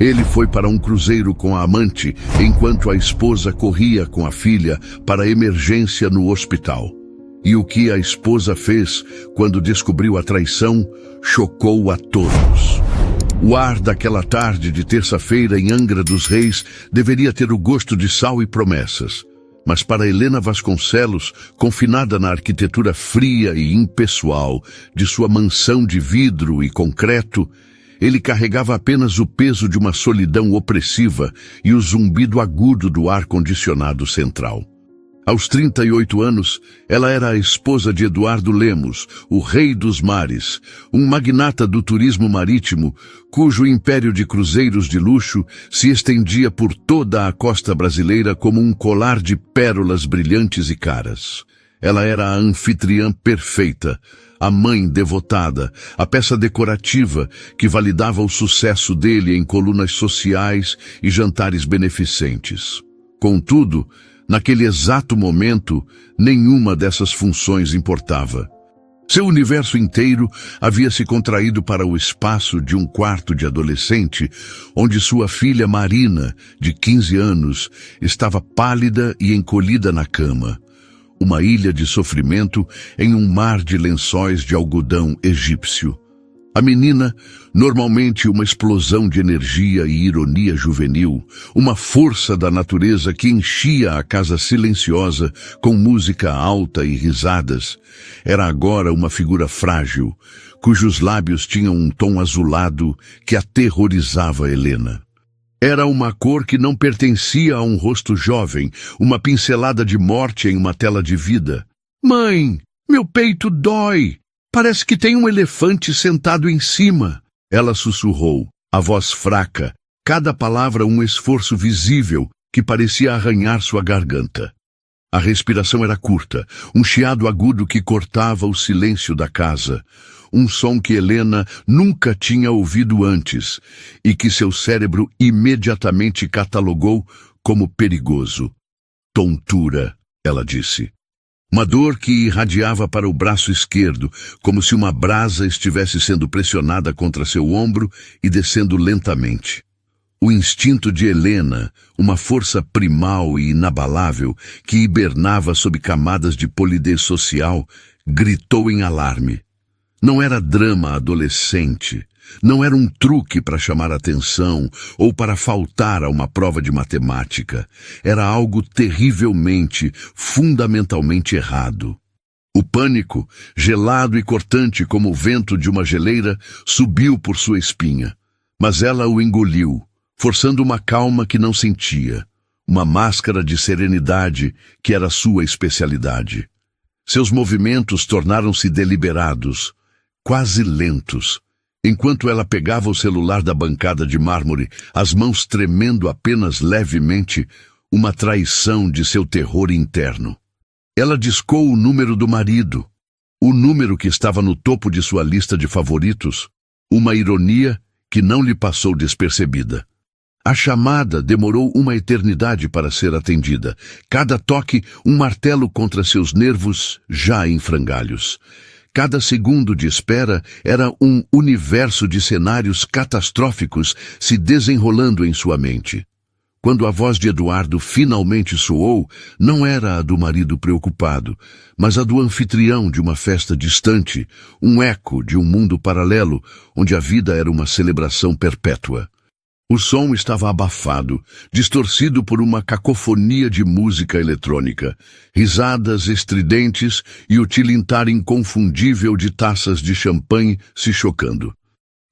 Ele foi para um cruzeiro com a amante, enquanto a esposa corria com a filha para a emergência no hospital. E o que a esposa fez quando descobriu a traição chocou a todos. O ar daquela tarde de terça-feira em Angra dos Reis deveria ter o gosto de sal e promessas. Mas para Helena Vasconcelos, confinada na arquitetura fria e impessoal de sua mansão de vidro e concreto, ele carregava apenas o peso de uma solidão opressiva e o zumbido agudo do ar-condicionado central. Aos 38 anos, ela era a esposa de Eduardo Lemos, o rei dos mares, um magnata do turismo marítimo, cujo império de cruzeiros de luxo se estendia por toda a costa brasileira como um colar de pérolas brilhantes e caras. Ela era a anfitriã perfeita, a mãe devotada, a peça decorativa que validava o sucesso dele em colunas sociais e jantares beneficentes. Contudo, naquele exato momento, nenhuma dessas funções importava. Seu universo inteiro havia se contraído para o espaço de um quarto de adolescente, onde sua filha Marina, de 15 anos, estava pálida e encolhida na cama. Uma ilha de sofrimento em um mar de lençóis de algodão egípcio. A menina, normalmente uma explosão de energia e ironia juvenil, uma força da natureza que enchia a casa silenciosa com música alta e risadas, era agora uma figura frágil, cujos lábios tinham um tom azulado que aterrorizava Helena. Era uma cor que não pertencia a um rosto jovem, uma pincelada de morte em uma tela de vida. "Mãe, meu peito dói! Parece que tem um elefante sentado em cima", ela sussurrou, a voz fraca, cada palavra um esforço visível que parecia arranhar sua garganta. A respiração era curta, um chiado agudo que cortava o silêncio da casa, um som que Helena nunca tinha ouvido antes e que seu cérebro imediatamente catalogou como perigoso. "Tontura", ela disse. Uma dor que irradiava para o braço esquerdo, como se uma brasa estivesse sendo pressionada contra seu ombro e descendo lentamente. O instinto de Helena, uma força primal e inabalável que hibernava sob camadas de polidez social, gritou em alarme. Não era drama adolescente. Não era um truque para chamar atenção ou para faltar a uma prova de matemática. Era algo terrivelmente, fundamentalmente errado. O pânico, gelado e cortante como o vento de uma geleira, subiu por sua espinha. Mas ela o engoliu, forçando uma calma que não sentia, uma máscara de serenidade que era sua especialidade. Seus movimentos tornaram-se deliberados, quase lentos. Enquanto ela pegava o celular da bancada de mármore, as mãos tremendo apenas levemente, uma traição de seu terror interno. Ela discou o número do marido, o número que estava no topo de sua lista de favoritos, uma ironia que não lhe passou despercebida. A chamada demorou uma eternidade para ser atendida, cada toque um martelo contra seus nervos já em frangalhos. Cada segundo de espera era um universo de cenários catastróficos se desenrolando em sua mente. Quando a voz de Eduardo finalmente soou, não era a do marido preocupado, mas a do anfitrião de uma festa distante, um eco de um mundo paralelo, onde a vida era uma celebração perpétua. O som estava abafado, distorcido por uma cacofonia de música eletrônica, risadas estridentes e o tilintar inconfundível de taças de champanhe se chocando.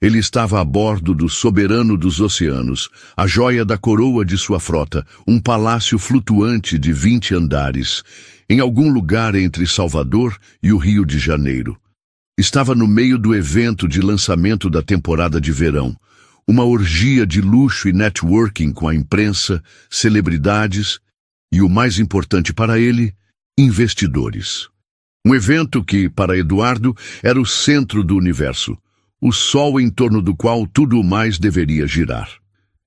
Ele estava a bordo do soberano dos oceanos, a joia da coroa de sua frota, um palácio flutuante de 20 andares, em algum lugar entre Salvador e o Rio de Janeiro. Estava no meio do evento de lançamento da temporada de verão, uma orgia de luxo e networking com a imprensa, celebridades e, o mais importante para ele, investidores. Um evento que, para Eduardo, era o centro do universo, o sol em torno do qual tudo o mais deveria girar.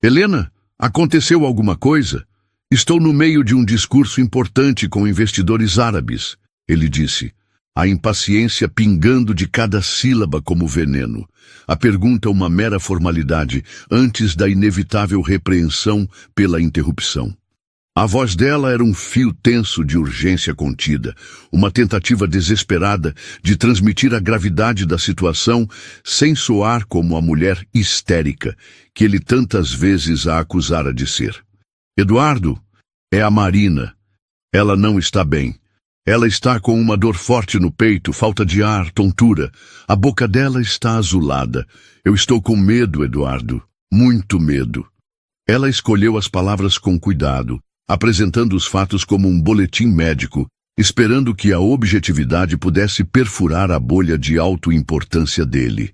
"Helena, aconteceu alguma coisa? Estou no meio de um discurso importante com investidores árabes", ele disse. a impaciência pingando de cada sílaba como veneno, a pergunta uma mera formalidade antes da inevitável repreensão pela interrupção. A voz dela era um fio tenso de urgência contida, uma tentativa desesperada de transmitir a gravidade da situação sem soar como a mulher histérica que ele tantas vezes a acusara de ser. Eduardo, é a Marina. Ela não está bem. Ela está com uma dor forte no peito, falta de ar, tontura. A boca dela está azulada. Eu estou com medo, Eduardo. Muito medo. Ela escolheu as palavras com cuidado, apresentando os fatos como um boletim médico, esperando que a objetividade pudesse perfurar a bolha de autoimportância dele.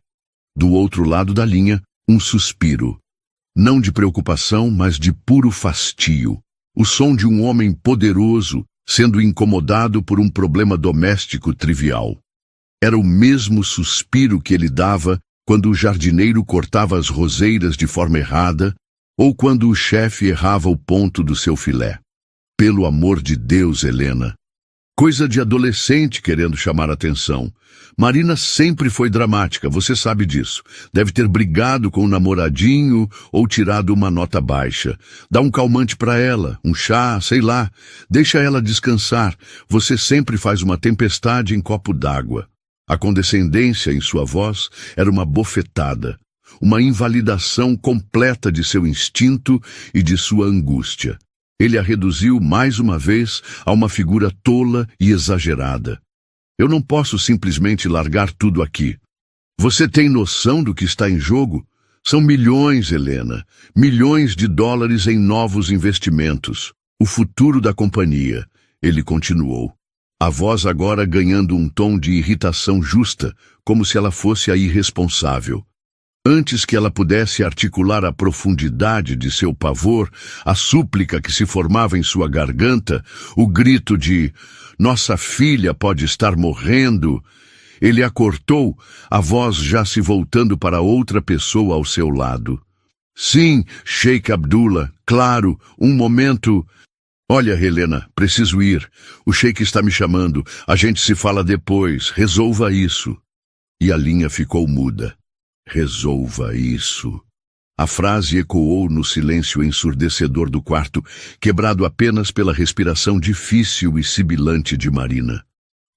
Do outro lado da linha, um suspiro. Não de preocupação, mas de puro fastio. O som de um homem poderoso sendo incomodado por um problema doméstico trivial. Era o mesmo suspiro que ele dava quando o jardineiro cortava as roseiras de forma errada, ou quando o chefe errava o ponto do seu filé. Pelo amor de Deus, Helena. Coisa de adolescente querendo chamar atenção. Marina sempre foi dramática, você sabe disso. Deve ter brigado com o namoradinho ou tirado uma nota baixa. Dá um calmante para ela, um chá, sei lá. Deixa ela descansar. Você sempre faz uma tempestade em copo d'água. A condescendência em sua voz era uma bofetada. Uma invalidação completa de seu instinto e de sua angústia. Ele a reduziu mais uma vez a uma figura tola e exagerada. Eu não posso simplesmente largar tudo aqui. Você tem noção do que está em jogo? São milhões, Helena. Milhões de dólares em novos investimentos. O futuro da companhia. Ele continuou. A voz agora ganhando um tom de irritação justa, como se ela fosse a irresponsável. Antes que ela pudesse articular a profundidade de seu pavor, a súplica que se formava em sua garganta, o grito de "Nossa filha pode estar morrendo", ele a cortou, a voz já se voltando para outra pessoa ao seu lado. "Sim, Sheikh Abdullah, claro, um momento." "Olha, Helena, preciso ir. O Sheikh está me chamando. A gente se fala depois. Resolva isso." E a linha ficou muda. Resolva isso. A frase ecoou no silêncio ensurdecedor do quarto, quebrado apenas pela respiração difícil e sibilante de Marina.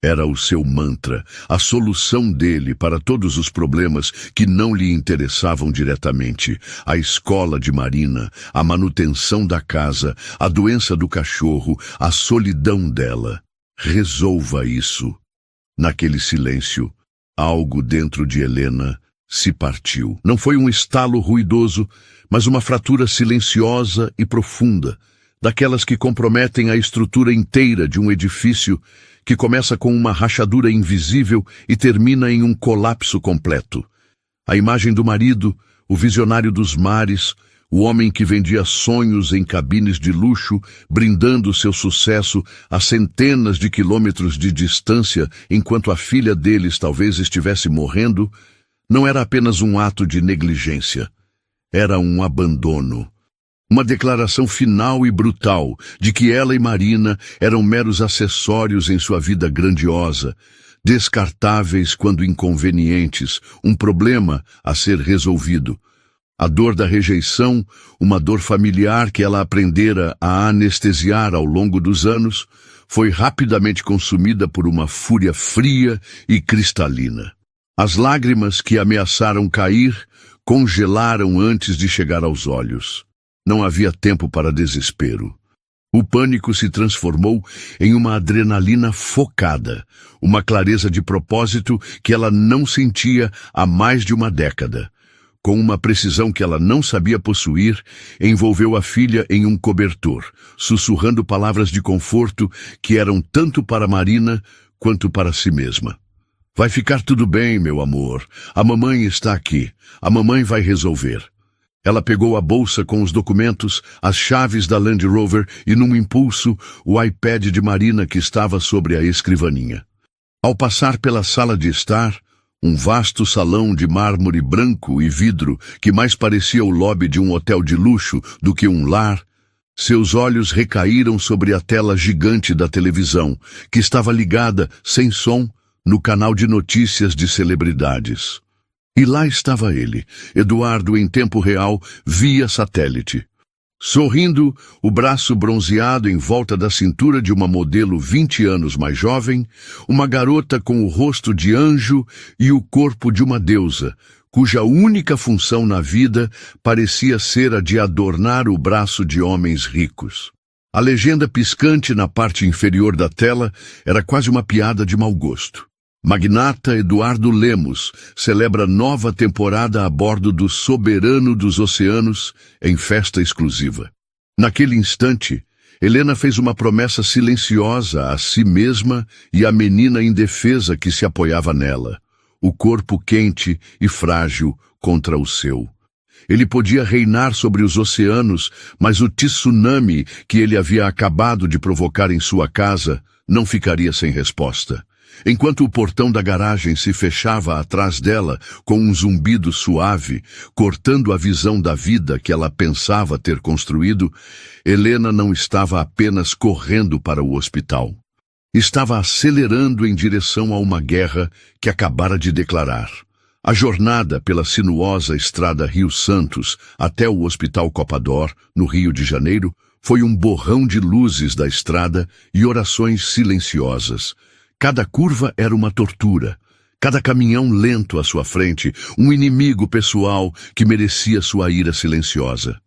Era o seu mantra, a solução dele para todos os problemas que não lhe interessavam diretamente. A escola de Marina, a manutenção da casa, a doença do cachorro, a solidão dela. Resolva isso. Naquele silêncio, algo dentro de Helena se partiu. Não foi um estalo ruidoso, mas uma fratura silenciosa e profunda, daquelas que comprometem a estrutura inteira de um edifício, que começa com uma rachadura invisível e termina em um colapso completo. A imagem do marido, o visionário dos mares, o homem que vendia sonhos em cabines de luxo, brindando seu sucesso a centenas de quilômetros de distância enquanto a filha deles talvez estivesse morrendo, não era apenas um ato de negligência. Era um abandono. Uma declaração final e brutal de que ela e Marina eram meros acessórios em sua vida grandiosa, descartáveis quando inconvenientes, um problema a ser resolvido. A dor da rejeição, uma dor familiar que ela aprendera a anestesiar ao longo dos anos, foi rapidamente consumida por uma fúria fria e cristalina. As lágrimas que ameaçaram cair congelaram antes de chegar aos olhos. Não havia tempo para desespero. O pânico se transformou em uma adrenalina focada, uma clareza de propósito que ela não sentia há mais de uma década. Com uma precisão que ela não sabia possuir, envolveu a filha em um cobertor, sussurrando palavras de conforto que eram tanto para Marina quanto para si mesma. "Vai ficar tudo bem, meu amor. A mamãe está aqui. A mamãe vai resolver." Ela pegou a bolsa com os documentos, as chaves da Land Rover e, num impulso, o iPad de Marina que estava sobre a escrivaninha. Ao passar pela sala de estar, um vasto salão de mármore branco e vidro que mais parecia o lobby de um hotel de luxo do que um lar, seus olhos recaíram sobre a tela gigante da televisão, que estava ligada, sem som, no canal de notícias de celebridades. E lá estava ele, Eduardo em tempo real, via satélite. Sorrindo, o braço bronzeado em volta da cintura de uma modelo 20 anos mais jovem, uma garota com o rosto de anjo e o corpo de uma deusa, cuja única função na vida parecia ser a de adornar o braço de homens ricos. A legenda piscante na parte inferior da tela era quase uma piada de mau gosto. Magnata Eduardo Lemos celebra nova temporada a bordo do Soberano dos Oceanos em festa exclusiva. Naquele instante, Helena fez uma promessa silenciosa a si mesma e à menina indefesa que se apoiava nela, o corpo quente e frágil contra o seu. Ele podia reinar sobre os oceanos, mas o tsunami que ele havia acabado de provocar em sua casa não ficaria sem resposta. Enquanto o portão da garagem se fechava atrás dela com um zumbido suave, cortando a visão da vida que ela pensava ter construído, Helena não estava apenas correndo para o hospital. Estava acelerando em direção a uma guerra que acabara de declarar. A jornada pela sinuosa estrada Rio Santos até o Hospital Copador, no Rio de Janeiro, foi um borrão de luzes da estrada e orações silenciosas. Cada curva era uma tortura, cada caminhão lento à sua frente, um inimigo pessoal que merecia sua ira silenciosa.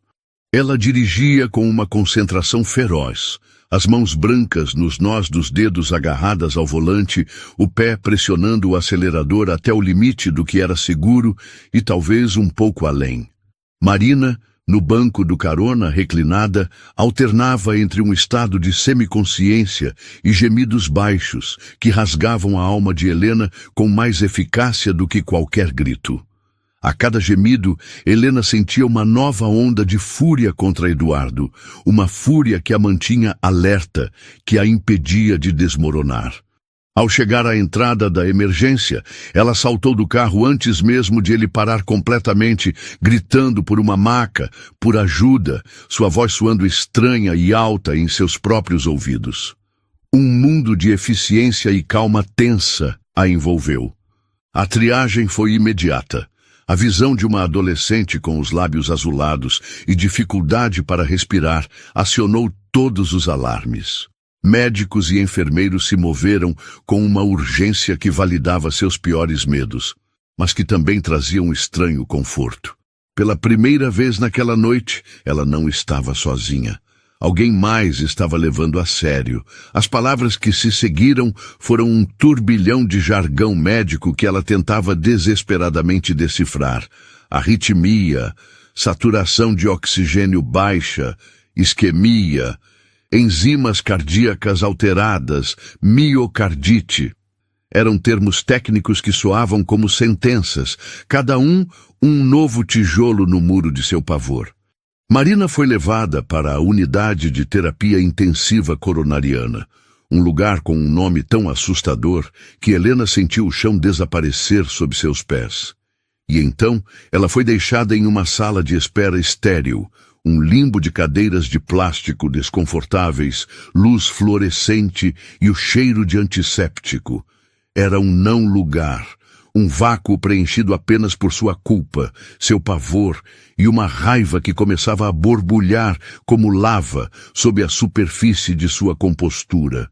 Ela dirigia com uma concentração feroz, as mãos brancas nos nós dos dedos agarradas ao volante, o pé pressionando o acelerador até o limite do que era seguro e talvez um pouco além. Marina, no banco do carona, reclinada, alternava entre um estado de semiconsciência e gemidos baixos que rasgavam a alma de Helena com mais eficácia do que qualquer grito. A cada gemido, Helena sentia uma nova onda de fúria contra Eduardo, uma fúria que a mantinha alerta, que a impedia de desmoronar. Ao chegar à entrada da emergência, ela saltou do carro antes mesmo de ele parar completamente, gritando por uma maca, por ajuda, sua voz soando estranha e alta em seus próprios ouvidos. Um mundo de eficiência e calma tensa a envolveu. A triagem foi imediata. A visão de uma adolescente com os lábios azulados e dificuldade para respirar acionou todos os alarmes. Médicos e enfermeiros se moveram com uma urgência que validava seus piores medos, mas que também trazia um estranho conforto. Pela primeira vez naquela noite, ela não estava sozinha. Alguém mais estava levando a sério. As palavras que se seguiram foram um turbilhão de jargão médico que ela tentava desesperadamente decifrar. Arritmia, saturação de oxigênio baixa, isquemia, enzimas cardíacas alteradas, miocardite. Eram termos técnicos que soavam como sentenças, cada um novo tijolo no muro de seu pavor. Marina foi levada para a unidade de terapia intensiva coronariana, um lugar com um nome tão assustador que Helena sentiu o chão desaparecer sob seus pés. E então ela foi deixada em uma sala de espera estéril, um limbo de cadeiras de plástico desconfortáveis, luz fluorescente e o cheiro de antisséptico. Era um não lugar, um vácuo preenchido apenas por sua culpa, seu pavor e uma raiva que começava a borbulhar como lava sob a superfície de sua compostura.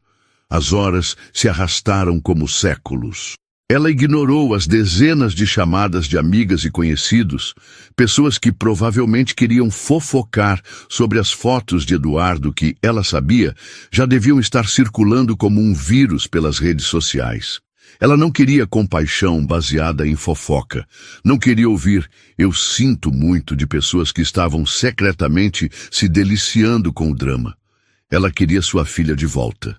As horas se arrastaram como séculos. Ela ignorou as dezenas de chamadas de amigas e conhecidos, pessoas que provavelmente queriam fofocar sobre as fotos de Eduardo que, ela sabia, já deviam estar circulando como um vírus pelas redes sociais. Ela não queria compaixão baseada em fofoca. Não queria ouvir "eu sinto muito" de pessoas que estavam secretamente se deliciando com o drama. Ela queria sua filha de volta.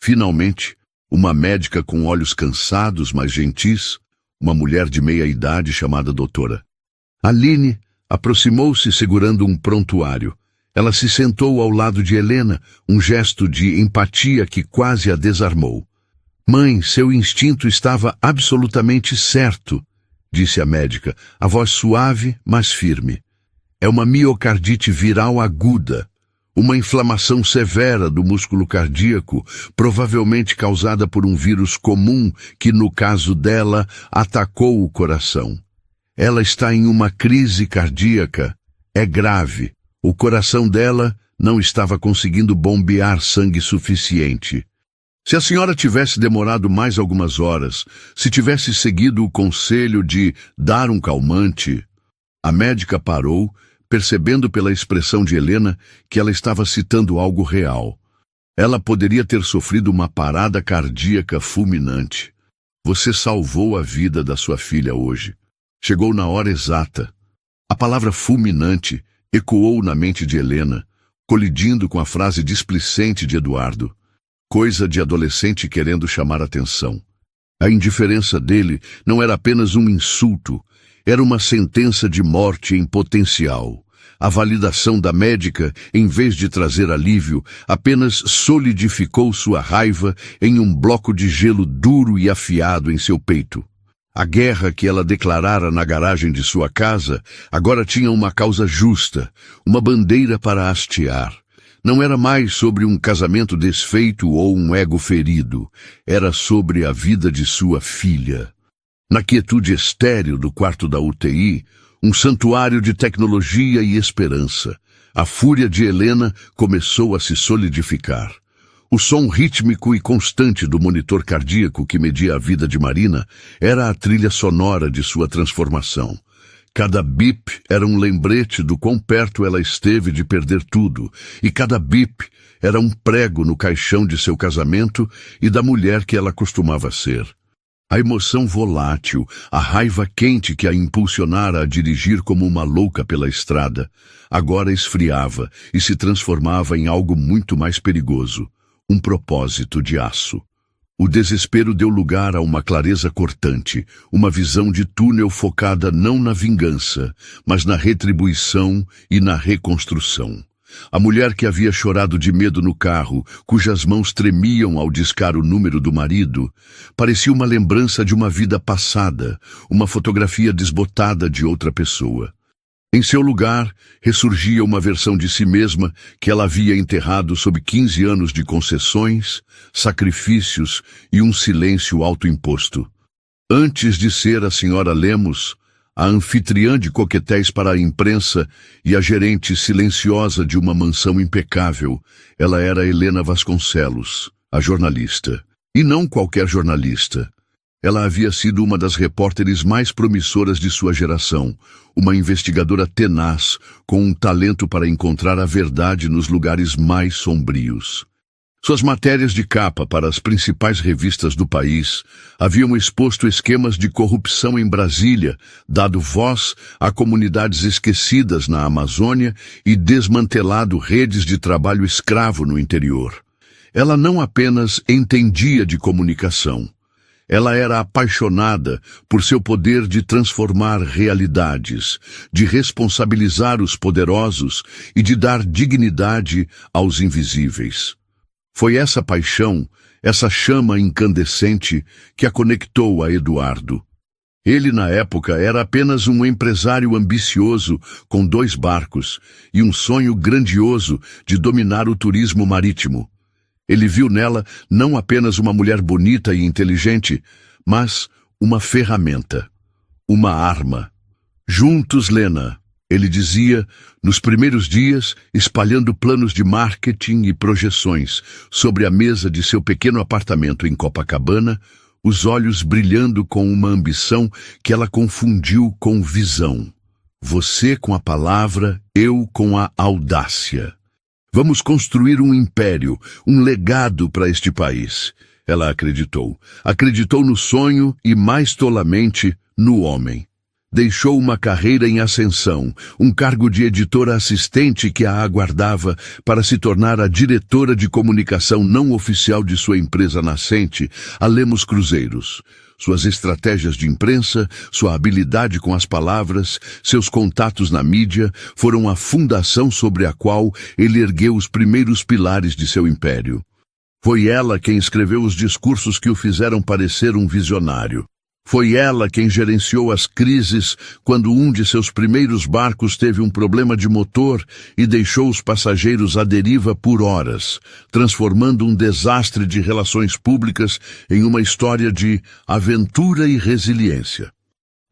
Finalmente, uma médica com olhos cansados, mas gentis, uma mulher de meia-idade chamada doutora Aline, aproximou-se segurando um prontuário. Ela se sentou ao lado de Helena, um gesto de empatia que quase a desarmou. "Mãe, seu instinto estava absolutamente certo", disse a médica, a voz suave, mas firme. "É uma miocardite viral aguda. Uma inflamação severa do músculo cardíaco, provavelmente causada por um vírus comum que, no caso dela, atacou o coração. Ela está em uma crise cardíaca. É grave. O coração dela não estava conseguindo bombear sangue suficiente. Se a senhora tivesse demorado mais algumas horas, se tivesse seguido o conselho de dar um calmante... A médica parou, percebendo pela expressão de Helena que ela estava citando algo real. Ela poderia ter sofrido uma parada cardíaca fulminante. Você salvou a vida da sua filha hoje. Chegou na hora exata. A palavra fulminante ecoou na mente de Helena, colidindo com a frase displicente de Eduardo. Coisa de adolescente querendo chamar atenção. A indiferença dele não era apenas um insulto, era uma sentença de morte em potencial. A validação da médica, em vez de trazer alívio, apenas solidificou sua raiva em um bloco de gelo duro e afiado em seu peito. A guerra que ela declarara na garagem de sua casa agora tinha uma causa justa, uma bandeira para hastear. Não era mais sobre um casamento desfeito ou um ego ferido. Era sobre a vida de sua filha. Na quietude estéril do quarto da UTI, um santuário de tecnologia e esperança, a fúria de Helena começou a se solidificar. O som rítmico e constante do monitor cardíaco que media a vida de Marina era a trilha sonora de sua transformação. Cada bip era um lembrete do quão perto ela esteve de perder tudo, e cada bip era um prego no caixão de seu casamento e da mulher que ela costumava ser. A emoção volátil, a raiva quente que a impulsionara a dirigir como uma louca pela estrada, agora esfriava e se transformava em algo muito mais perigoso, um propósito de aço. O desespero deu lugar a uma clareza cortante, uma visão de túnel focada não na vingança, mas na retribuição e na reconstrução. A mulher que havia chorado de medo no carro, cujas mãos tremiam ao discar o número do marido, parecia uma lembrança de uma vida passada, uma fotografia desbotada de outra pessoa. Em seu lugar, ressurgia uma versão de si mesma que ela havia enterrado sob 15 anos de concessões, sacrifícios e um silêncio autoimposto. Antes de ser a senhora Lemos, a anfitriã de coquetéis para a imprensa e a gerente silenciosa de uma mansão impecável, ela era Helena Vasconcelos, a jornalista. E não qualquer jornalista. Ela havia sido uma das repórteres mais promissoras de sua geração, uma investigadora tenaz, com um talento para encontrar a verdade nos lugares mais sombrios. Suas matérias de capa para as principais revistas do país haviam exposto esquemas de corrupção em Brasília, dado voz a comunidades esquecidas na Amazônia e desmantelado redes de trabalho escravo no interior. Ela não apenas entendia de comunicação. Ela era apaixonada por seu poder de transformar realidades, de responsabilizar os poderosos e de dar dignidade aos invisíveis. Foi essa paixão, essa chama incandescente, que a conectou a Eduardo. Ele, na época, era apenas um empresário ambicioso com 2 barcos e um sonho grandioso de dominar o turismo marítimo. Ele viu nela não apenas uma mulher bonita e inteligente, mas uma ferramenta, uma arma. Juntos, Lena, ele dizia, nos primeiros dias, espalhando planos de marketing e projeções sobre a mesa de seu pequeno apartamento em Copacabana, os olhos brilhando com uma ambição que ela confundiu com visão. Você com a palavra, eu com a audácia. Vamos construir um império, um legado para este país. Ela acreditou. Acreditou no sonho e, mais tolamente, no homem. Deixou uma carreira em ascensão, um cargo de editora assistente que a aguardava para se tornar a diretora de comunicação não oficial de sua empresa nascente, a Lemos Cruzeiros. Suas estratégias de imprensa, sua habilidade com as palavras, seus contatos na mídia foram a fundação sobre a qual ele ergueu os primeiros pilares de seu império. Foi ela quem escreveu os discursos que o fizeram parecer um visionário. Foi ela quem gerenciou as crises quando um de seus primeiros barcos teve um problema de motor e deixou os passageiros à deriva por horas, transformando um desastre de relações públicas em uma história de aventura e resiliência.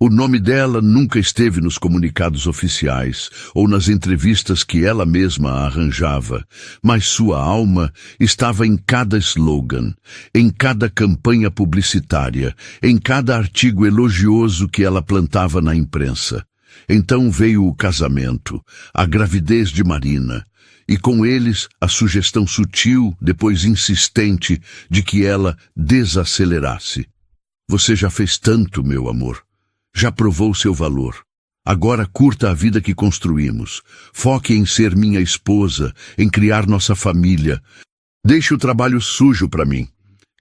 O nome dela nunca esteve nos comunicados oficiais ou nas entrevistas que ela mesma arranjava, mas sua alma estava em cada slogan, em cada campanha publicitária, em cada artigo elogioso que ela plantava na imprensa. Então veio o casamento, a gravidez de Marina, e com eles a sugestão sutil, depois insistente, de que ela desacelerasse. Você já fez tanto, meu amor. Já provou seu valor. Agora curta a vida que construímos. Foque em ser minha esposa, em criar nossa família. Deixe o trabalho sujo para mim.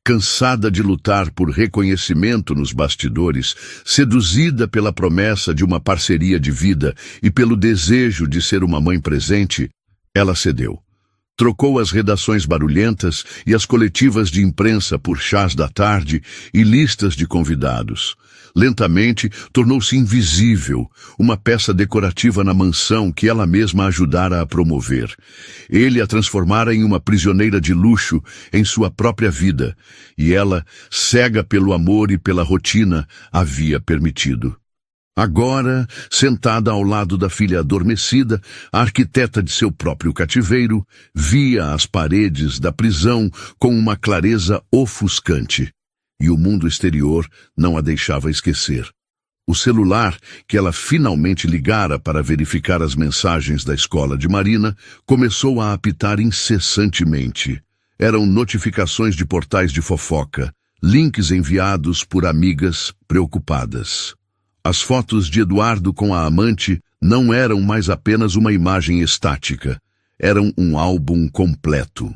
Cansada de lutar por reconhecimento nos bastidores, seduzida pela promessa de uma parceria de vida e pelo desejo de ser uma mãe presente, ela cedeu. Trocou as redações barulhentas e as coletivas de imprensa por chás da tarde e listas de convidados. Lentamente, tornou-se invisível, uma peça decorativa na mansão que ela mesma ajudara a promover. Ele a transformara em uma prisioneira de luxo em sua própria vida, e ela, cega pelo amor e pela rotina, havia permitido. Agora, sentada ao lado da filha adormecida, a arquiteta de seu próprio cativeiro via as paredes da prisão com uma clareza ofuscante. E o mundo exterior não a deixava esquecer. O celular, que ela finalmente ligara para verificar as mensagens da escola de Marina, começou a apitar incessantemente. Eram notificações de portais de fofoca, links enviados por amigas preocupadas. As fotos de Eduardo com a amante não eram mais apenas uma imagem estática. Eram um álbum completo.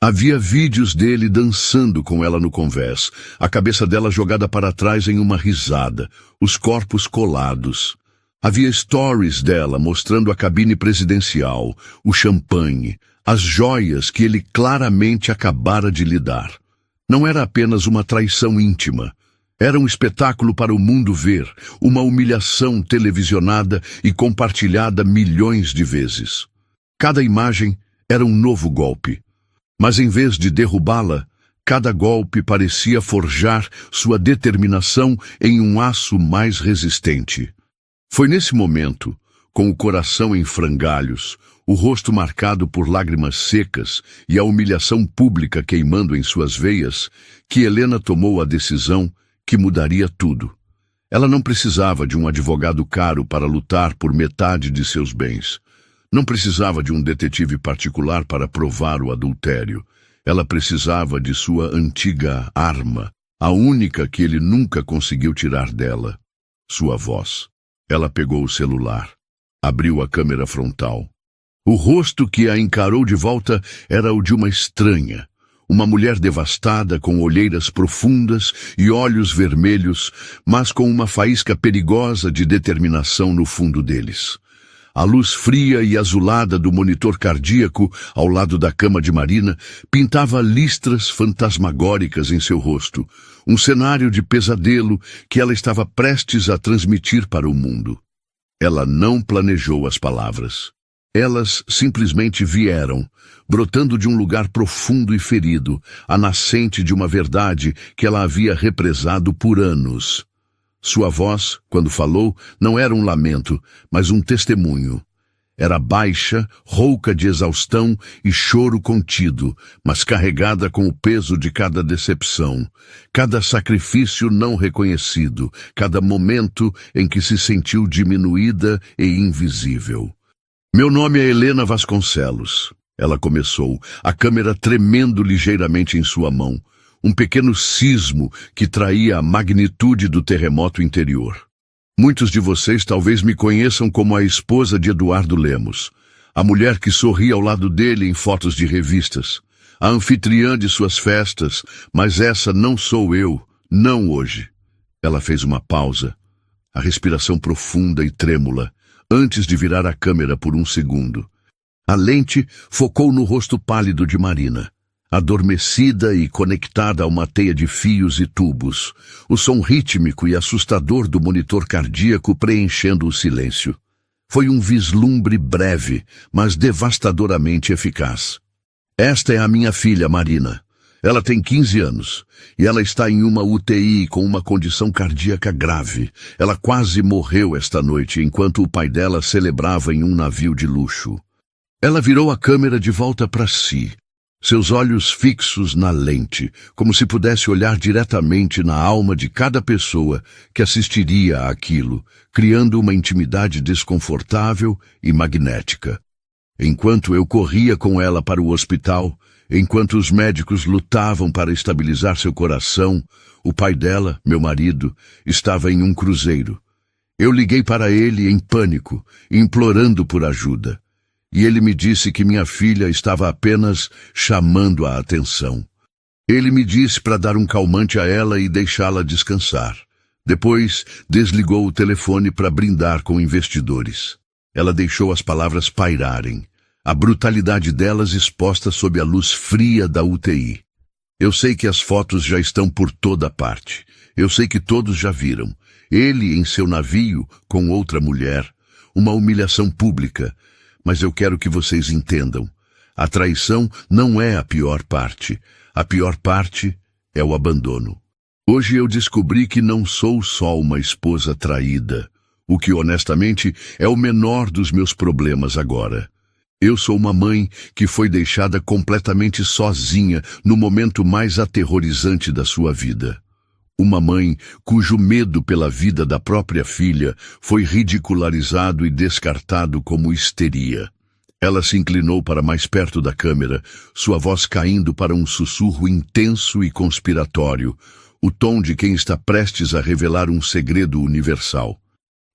Havia vídeos dele dançando com ela no convés, a cabeça dela jogada para trás em uma risada, os corpos colados. Havia stories dela mostrando a cabine presidencial, o champanhe, as joias que ele claramente acabara de lhe dar. Não era apenas uma traição íntima. Era um espetáculo para o mundo ver, uma humilhação televisionada e compartilhada milhões de vezes. Cada imagem era um novo golpe. Mas em vez de derrubá-la, cada golpe parecia forjar sua determinação em um aço mais resistente. Foi nesse momento, com o coração em frangalhos, o rosto marcado por lágrimas secas e a humilhação pública queimando em suas veias, que Helena tomou a decisão que mudaria tudo. Ela não precisava de um advogado caro para lutar por metade de seus bens. Não precisava de um detetive particular para provar o adultério. Ela precisava de sua antiga arma, a única que ele nunca conseguiu tirar dela. Sua voz. Ela pegou o celular. Abriu a câmera frontal. O rosto que a encarou de volta era o de uma estranha. Uma mulher devastada, com olheiras profundas e olhos vermelhos, mas com uma faísca perigosa de determinação no fundo deles. A luz fria e azulada do monitor cardíaco ao lado da cama de Marina pintava listras fantasmagóricas em seu rosto, um cenário de pesadelo que ela estava prestes a transmitir para o mundo. Ela não planejou as palavras. Elas simplesmente vieram, brotando de um lugar profundo e ferido, a nascente de uma verdade que ela havia represado por anos. Sua voz, quando falou, não era um lamento, mas um testemunho. Era baixa, rouca de exaustão e choro contido, mas carregada com o peso de cada decepção, cada sacrifício não reconhecido, cada momento em que se sentiu diminuída e invisível. Meu nome é Helena Vasconcelos. Ela começou, a câmera tremendo ligeiramente em sua mão. Um pequeno sismo que traía a magnitude do terremoto interior. Muitos de vocês talvez me conheçam como a esposa de Eduardo Lemos, a mulher que sorria ao lado dele em fotos de revistas, a anfitriã de suas festas, mas essa não sou eu, não hoje. Ela fez uma pausa, a respiração profunda e trêmula, antes de virar a câmera por um segundo. A lente focou no rosto pálido de Marina. adormecida e conectada a uma teia de fios e tubos, o som rítmico e assustador do monitor cardíaco preenchendo o silêncio. Foi um vislumbre breve, mas devastadoramente eficaz. Esta é a minha filha, Marina. Ela tem 15 anos, e ela está em uma UTI com uma condição cardíaca grave. Ela quase morreu esta noite enquanto o pai dela celebrava em um navio de luxo. Ela virou a câmera de volta para si, seus olhos fixos na lente, como se pudesse olhar diretamente na alma de cada pessoa que assistiria àquilo, criando uma intimidade desconfortável e magnética. Enquanto eu corria com ela para o hospital, enquanto os médicos lutavam para estabilizar seu coração, o pai dela, meu marido, estava em um cruzeiro. Eu liguei para ele em pânico, implorando por ajuda. E ele me disse que minha filha estava apenas chamando a atenção. Ele me disse para dar um calmante a ela e deixá-la descansar. Depois, desligou o telefone para brindar com investidores. Ela deixou as palavras pairarem, a brutalidade delas exposta sob a luz fria da UTI. Eu sei que as fotos já estão por toda parte. Eu sei que todos já viram. Ele em seu navio, com outra mulher. Uma humilhação pública. Mas eu quero que vocês entendam. A traição não é a pior parte. A pior parte é o abandono. Hoje eu descobri que não sou só uma esposa traída, o que honestamente é o menor dos meus problemas agora. Eu sou uma mãe que foi deixada completamente sozinha no momento mais aterrorizante da sua vida. Uma mãe cujo medo pela vida da própria filha foi ridicularizado e descartado como histeria. Ela se inclinou para mais perto da câmera, sua voz caindo para um sussurro intenso e conspiratório, o tom de quem está prestes a revelar um segredo universal.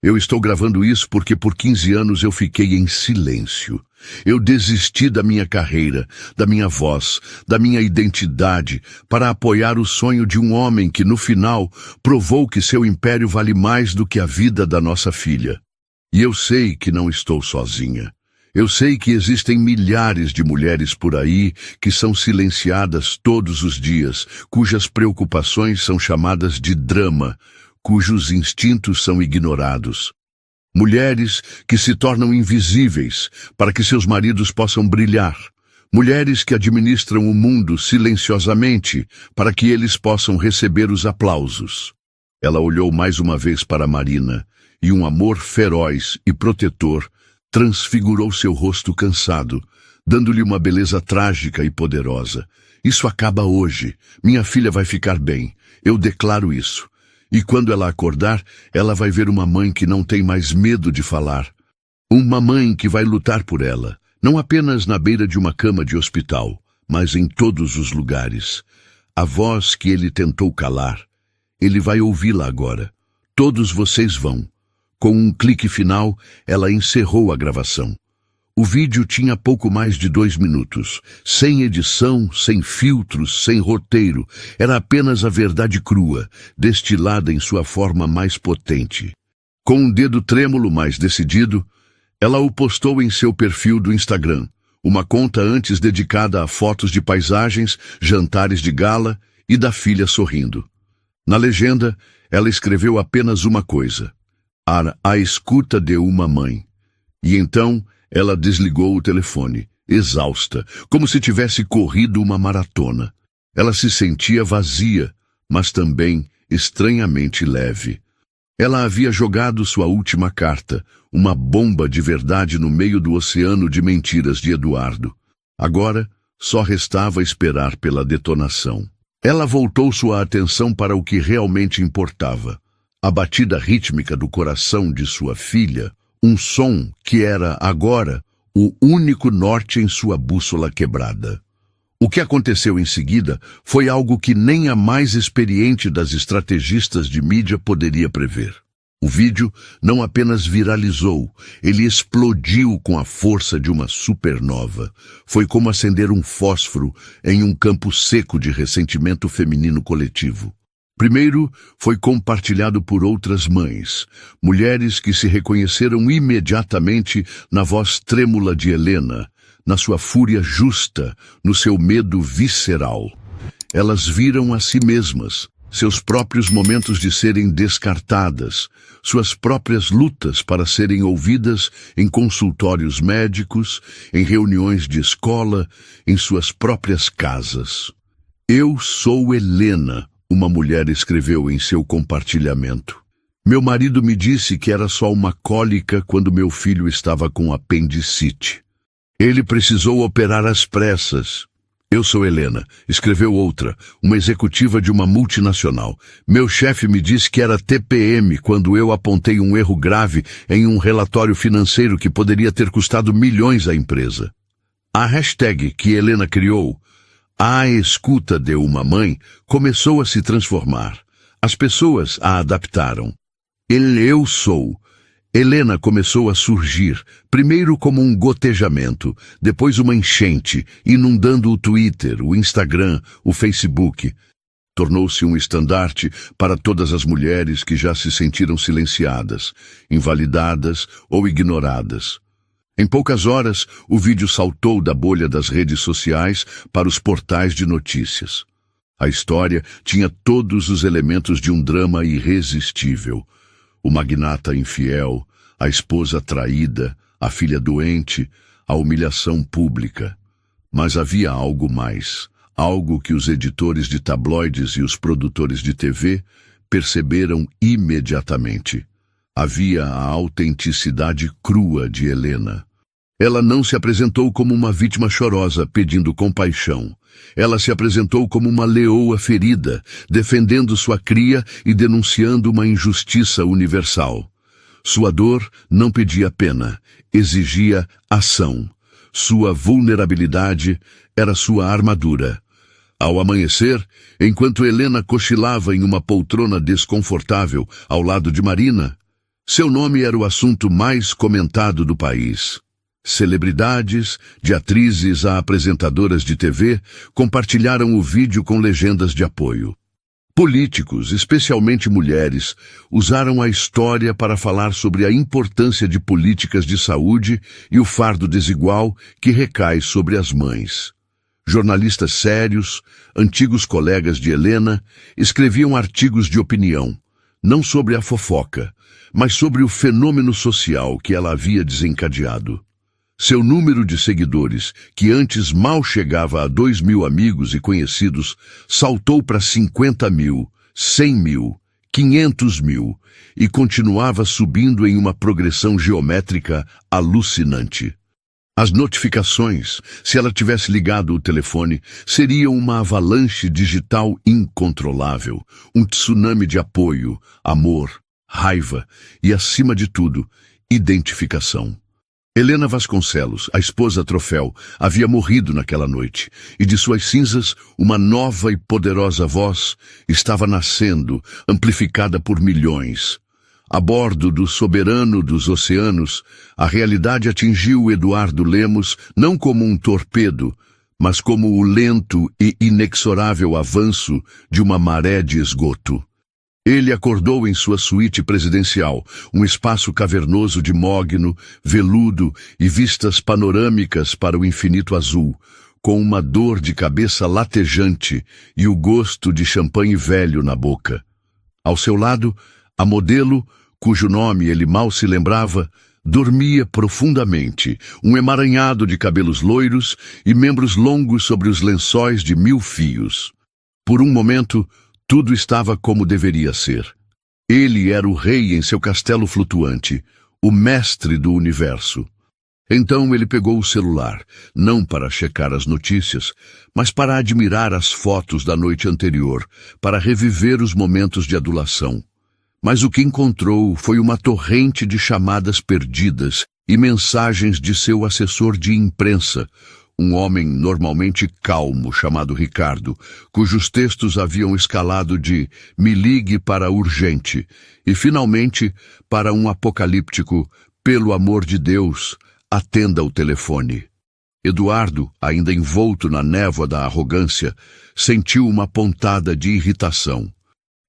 Eu estou gravando isso porque por 15 anos eu fiquei em silêncio. Eu desisti da minha carreira, da minha voz, da minha identidade, para apoiar o sonho de um homem que, no final, provou que seu império vale mais do que a vida da nossa filha. E eu sei que não estou sozinha. Eu sei que existem milhares de mulheres por aí que são silenciadas todos os dias, cujas preocupações são chamadas de drama, cujos instintos são ignorados. Mulheres que se tornam invisíveis para que seus maridos possam brilhar. Mulheres que administram o mundo silenciosamente para que eles possam receber os aplausos. Ela olhou mais uma vez para Marina e um amor feroz e protetor transfigurou seu rosto cansado, dando-lhe uma beleza trágica e poderosa. Isso acaba hoje. Minha filha vai ficar bem. Eu declaro isso. E quando ela acordar, ela vai ver uma mãe que não tem mais medo de falar. Uma mãe que vai lutar por ela, não apenas na beira de uma cama de hospital, mas em todos os lugares. A voz que ele tentou calar, ele vai ouvi-la agora. Todos vocês vão. Com um clique final, ela encerrou a gravação. O vídeo tinha pouco mais de 2 minutos, sem edição, sem filtros, sem roteiro. Era apenas a verdade crua, destilada em sua forma mais potente. Com um dedo trêmulo mais decidido, ela o postou em seu perfil do Instagram, uma conta antes dedicada a fotos de paisagens, jantares de gala e da filha sorrindo. Na legenda, ela escreveu apenas uma coisa: a escuta de uma mãe. E então, ela desligou o telefone, exausta, como se tivesse corrido uma maratona. Ela se sentia vazia, mas também estranhamente leve. Ela havia jogado sua última carta, uma bomba de verdade no meio do oceano de mentiras de Eduardo. Agora, só restava esperar pela detonação. Ela voltou sua atenção para o que realmente importava. A batida rítmica do coração de sua filha, um som que era, agora, o único norte em sua bússola quebrada. O que aconteceu em seguida foi algo que nem a mais experiente das estrategistas de mídia poderia prever. O vídeo não apenas viralizou, ele explodiu com a força de uma supernova. Foi como acender um fósforo em um campo seco de ressentimento feminino coletivo. Primeiro, foi compartilhado por outras mães, mulheres que se reconheceram imediatamente na voz trêmula de Helena, na sua fúria justa, no seu medo visceral. Elas viram a si mesmas, seus próprios momentos de serem descartadas, suas próprias lutas para serem ouvidas em consultórios médicos, em reuniões de escola, em suas próprias casas. Eu sou Helena, uma mulher escreveu em seu compartilhamento. Meu marido me disse que era só uma cólica quando meu filho estava com apendicite. Ele precisou operar às pressas. Eu sou Helena, escreveu outra, uma executiva de uma multinacional. Meu chefe me disse que era TPM quando eu apontei um erro grave em um relatório financeiro que poderia ter custado milhões à empresa. A hashtag que Helena criou, "A escuta de uma mãe", começou a se transformar. As pessoas a adaptaram. Eu sou. Helena começou a surgir, primeiro como um gotejamento, depois uma enchente, inundando o Twitter, o Instagram, o Facebook. Tornou-se um estandarte para todas as mulheres que já se sentiram silenciadas, invalidadas ou ignoradas. Em poucas horas, o vídeo saltou da bolha das redes sociais para os portais de notícias. A história tinha todos os elementos de um drama irresistível. O magnata infiel, a esposa traída, a filha doente, a humilhação pública. Mas havia algo mais, algo que os editores de tabloides e os produtores de TV perceberam imediatamente. Havia a autenticidade crua de Helena. Ela não se apresentou como uma vítima chorosa pedindo compaixão. Ela se apresentou como uma leoa ferida, defendendo sua cria e denunciando uma injustiça universal. Sua dor não pedia pena, exigia ação. Sua vulnerabilidade era sua armadura. Ao amanhecer, enquanto Helena cochilava em uma poltrona desconfortável ao lado de Marina, seu nome era o assunto mais comentado do país. Celebridades, de atrizes a apresentadoras de TV, compartilharam o vídeo com legendas de apoio. Políticos, especialmente mulheres, usaram a história para falar sobre a importância de políticas de saúde e o fardo desigual que recai sobre as mães. Jornalistas sérios, antigos colegas de Helena, escreviam artigos de opinião, não sobre a fofoca, mas sobre o fenômeno social que ela havia desencadeado. Seu número de seguidores, que antes mal chegava a 2.000 amigos e conhecidos, saltou para 50.000, 100.000, 500.000 e continuava subindo em uma progressão geométrica alucinante. As notificações, se ela tivesse ligado o telefone, seriam uma avalanche digital incontrolável, um tsunami de apoio, amor, raiva e, acima de tudo, identificação. Helena Vasconcelos, a esposa troféu, havia morrido naquela noite, e de suas cinzas, uma nova e poderosa voz estava nascendo, amplificada por milhões. A bordo do soberano dos oceanos, a realidade atingiu Eduardo Lemos não como um torpedo, mas como o lento e inexorável avanço de uma maré de esgoto. Ele acordou em sua suíte presidencial, um espaço cavernoso de mogno, veludo e vistas panorâmicas para o infinito azul, com uma dor de cabeça latejante e o gosto de champanhe velho na boca. Ao seu lado, a modelo, cujo nome ele mal se lembrava, dormia profundamente, um emaranhado de cabelos loiros e membros longos sobre os lençóis de 1000 fios. Por um momento, tudo estava como deveria ser. Ele era o rei em seu castelo flutuante, o mestre do universo. Então ele pegou o celular, não para checar as notícias, mas para admirar as fotos da noite anterior, para reviver os momentos de adulação. Mas o que encontrou foi uma torrente de chamadas perdidas e mensagens de seu assessor de imprensa, um homem normalmente calmo chamado Ricardo, cujos textos haviam escalado de "me ligue para urgente" e, finalmente, para um apocalíptico "pelo amor de Deus, atenda o telefone". Eduardo, ainda envolto na névoa da arrogância, sentiu uma pontada de irritação.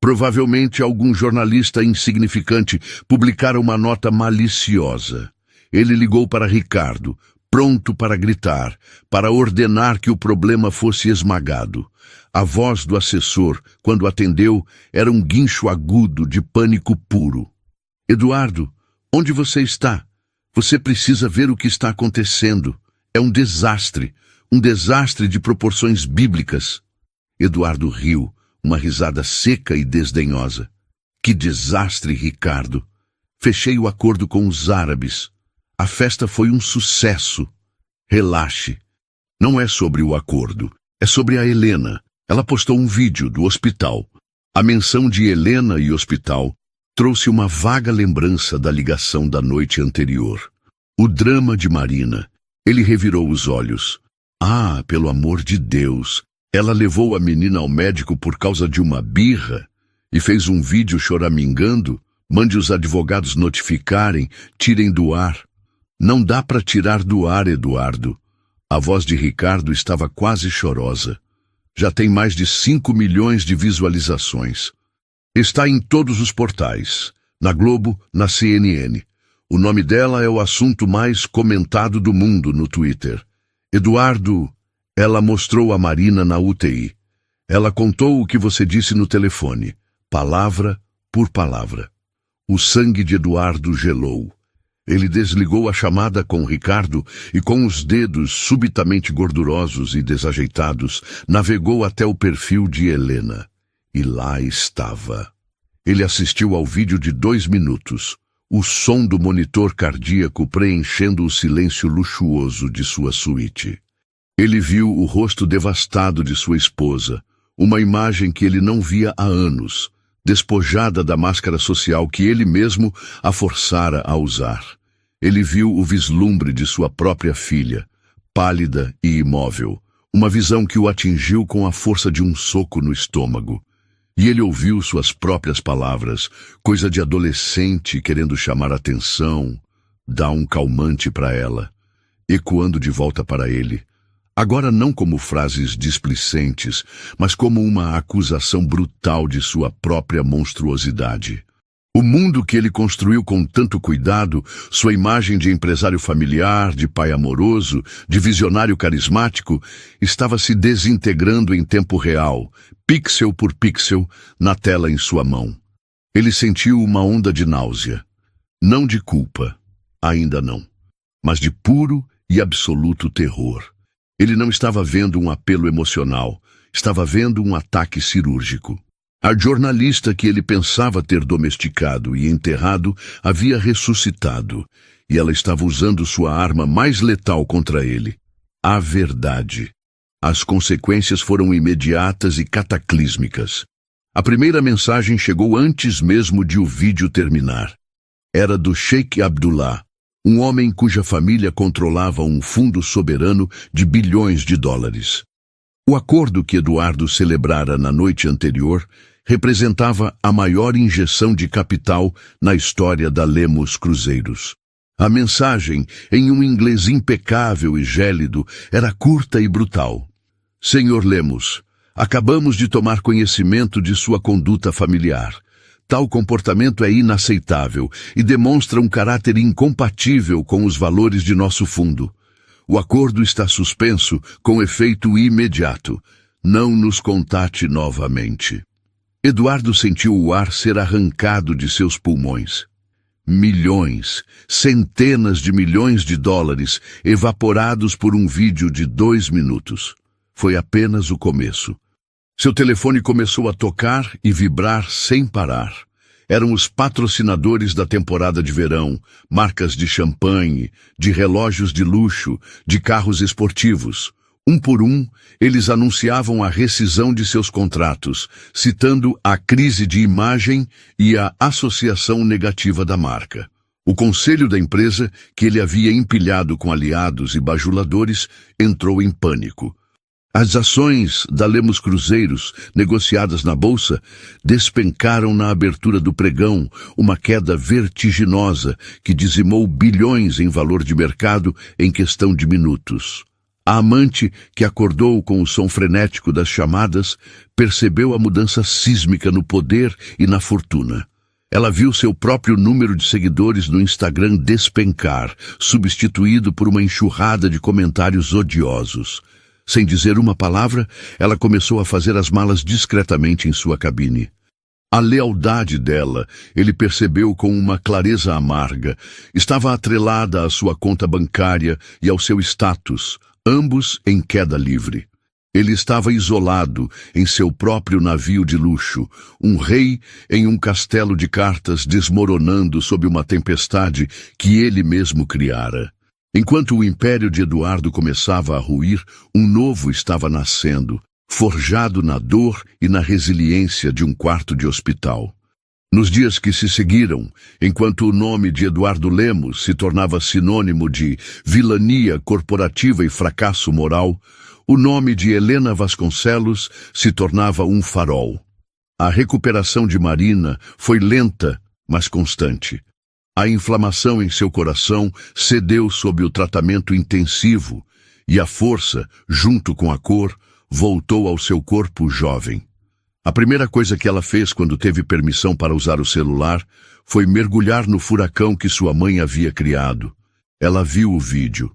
Provavelmente algum jornalista insignificante publicara uma nota maliciosa. Ele ligou para Ricardo, pronto para gritar, para ordenar que o problema fosse esmagado. A voz do assessor, quando atendeu, era um guincho agudo de pânico puro. Eduardo, onde você está? Você precisa ver o que está acontecendo. É um desastre de proporções bíblicas. Eduardo riu, uma risada seca e desdenhosa. Que desastre, Ricardo! Fechei o acordo com os árabes. A festa foi um sucesso. Relaxe. Não é sobre o acordo, é sobre a Helena. Ela postou um vídeo do hospital. A menção de Helena e hospital trouxe uma vaga lembrança da ligação da noite anterior. O drama de Marina. Ele revirou os olhos. Ah, pelo amor de Deus! Ela levou a menina ao médico por causa de uma birra e fez um vídeo choramingando. Mande os advogados notificarem, tirem do ar. Não dá para tirar do ar, Eduardo. A voz de Ricardo estava quase chorosa. Já tem mais de 5 milhões de visualizações. Está em todos os portais, na Globo, na CNN. O nome dela é o assunto mais comentado do mundo no Twitter. Eduardo, ela mostrou a Marina na UTI. Ela contou o que você disse no telefone, palavra por palavra. O sangue de Eduardo gelou. Ele desligou a chamada com Ricardo e, com os dedos subitamente gordurosos e desajeitados, navegou até o perfil de Helena. E lá estava. Ele assistiu ao vídeo de 2 minutos, o som do monitor cardíaco preenchendo o silêncio luxuoso de sua suíte. Ele viu o rosto devastado de sua esposa, uma imagem que ele não via há anos, despojada da máscara social que ele mesmo a forçara a usar. Ele viu o vislumbre de sua própria filha, pálida e imóvel, uma visão que o atingiu com a força de um soco no estômago. E ele ouviu suas próprias palavras, coisa de adolescente querendo chamar atenção, dar um calmante para ela, ecoando de volta para ele. Agora não como frases displicentes, mas como uma acusação brutal de sua própria monstruosidade. O mundo que ele construiu com tanto cuidado, sua imagem de empresário familiar, de pai amoroso, de visionário carismático, estava se desintegrando em tempo real, pixel por pixel, na tela em sua mão. Ele sentiu uma onda de náusea. Não de culpa, ainda não, mas de puro e absoluto terror. Ele não estava vendo um apelo emocional, estava vendo um ataque cirúrgico. A jornalista que ele pensava ter domesticado e enterrado havia ressuscitado, e ela estava usando sua arma mais letal contra ele. A verdade. As consequências foram imediatas e cataclísmicas. A primeira mensagem chegou antes mesmo de o vídeo terminar. Era do Sheikh Abdullah, um homem cuja família controlava um fundo soberano de bilhões de dólares. O acordo que Eduardo celebrara na noite anterior representava a maior injeção de capital na história da Lemos Cruzeiros. A mensagem, em um inglês impecável e gélido, era curta e brutal. Senhor Lemos, acabamos de tomar conhecimento de sua conduta familiar. Tal comportamento é inaceitável e demonstra um caráter incompatível com os valores de nosso fundo. O acordo está suspenso com efeito imediato. Não nos contate novamente. Eduardo sentiu o ar ser arrancado de seus pulmões. Milhões, centenas de milhões de dólares evaporados por um vídeo de 2 minutos. Foi apenas o começo. Seu telefone começou a tocar e vibrar sem parar. Eram os patrocinadores da temporada de verão, marcas de champanhe, de relógios de luxo, de carros esportivos. Um por um, eles anunciavam a rescisão de seus contratos, citando a crise de imagem e a associação negativa da marca. O conselho da empresa, que ele havia empilhado com aliados e bajuladores, entrou em pânico. As ações da Lemos Cruzeiros, negociadas na bolsa, despencaram na abertura do pregão, uma queda vertiginosa que dizimou bilhões em valor de mercado em questão de minutos. A amante, que acordou com o som frenético das chamadas, percebeu a mudança sísmica no poder e na fortuna. Ela viu seu próprio número de seguidores no Instagram despencar, substituído por uma enxurrada de comentários odiosos. Sem dizer uma palavra, ela começou a fazer as malas discretamente em sua cabine. A lealdade dela, ele percebeu com uma clareza amarga, estava atrelada à sua conta bancária e ao seu status, ambos em queda livre. Ele estava isolado em seu próprio navio de luxo, um rei em um castelo de cartas desmoronando sob uma tempestade que ele mesmo criara. Enquanto o império de Eduardo começava a ruir, um novo estava nascendo, forjado na dor e na resiliência de um quarto de hospital. Nos dias que se seguiram, enquanto o nome de Eduardo Lemos se tornava sinônimo de vilania corporativa e fracasso moral, o nome de Helena Vasconcelos se tornava um farol. A recuperação de Marina foi lenta, mas constante. A inflamação em seu coração cedeu sob o tratamento intensivo e a força, junto com a cor, voltou ao seu corpo jovem. A primeira coisa que ela fez quando teve permissão para usar o celular foi mergulhar no furacão que sua mãe havia criado. Ela viu o vídeo.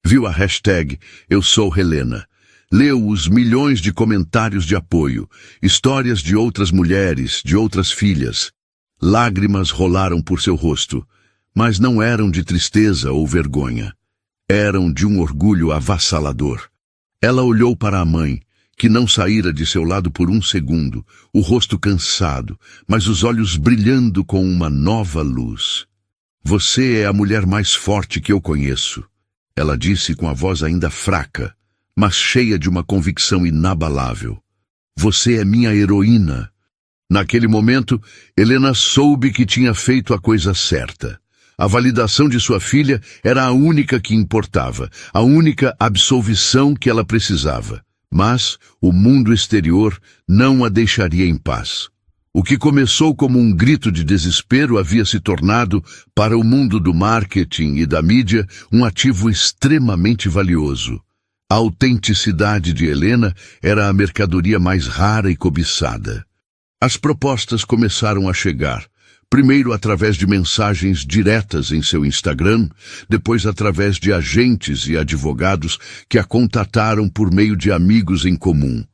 Viu a hashtag Eu Sou Helena. Leu os milhões de comentários de apoio, histórias de outras mulheres, de outras filhas. Lágrimas rolaram por seu rosto, mas não eram de tristeza ou vergonha. Eram de um orgulho avassalador. Ela olhou para a mãe, que não saíra de seu lado por um segundo, o rosto cansado, mas os olhos brilhando com uma nova luz. Você é a mulher mais forte que eu conheço, ela disse com a voz ainda fraca, mas cheia de uma convicção inabalável. Você é minha heroína. Naquele momento, Helena soube que tinha feito a coisa certa. A validação de sua filha era a única que importava, a única absolvição que ela precisava. Mas o mundo exterior não a deixaria em paz. O que começou como um grito de desespero havia se tornado, para o mundo do marketing e da mídia, um ativo extremamente valioso. A autenticidade de Helena era a mercadoria mais rara e cobiçada. As propostas começaram a chegar, primeiro através de mensagens diretas em seu Instagram, depois através de agentes e advogados que a contataram por meio de amigos em comum.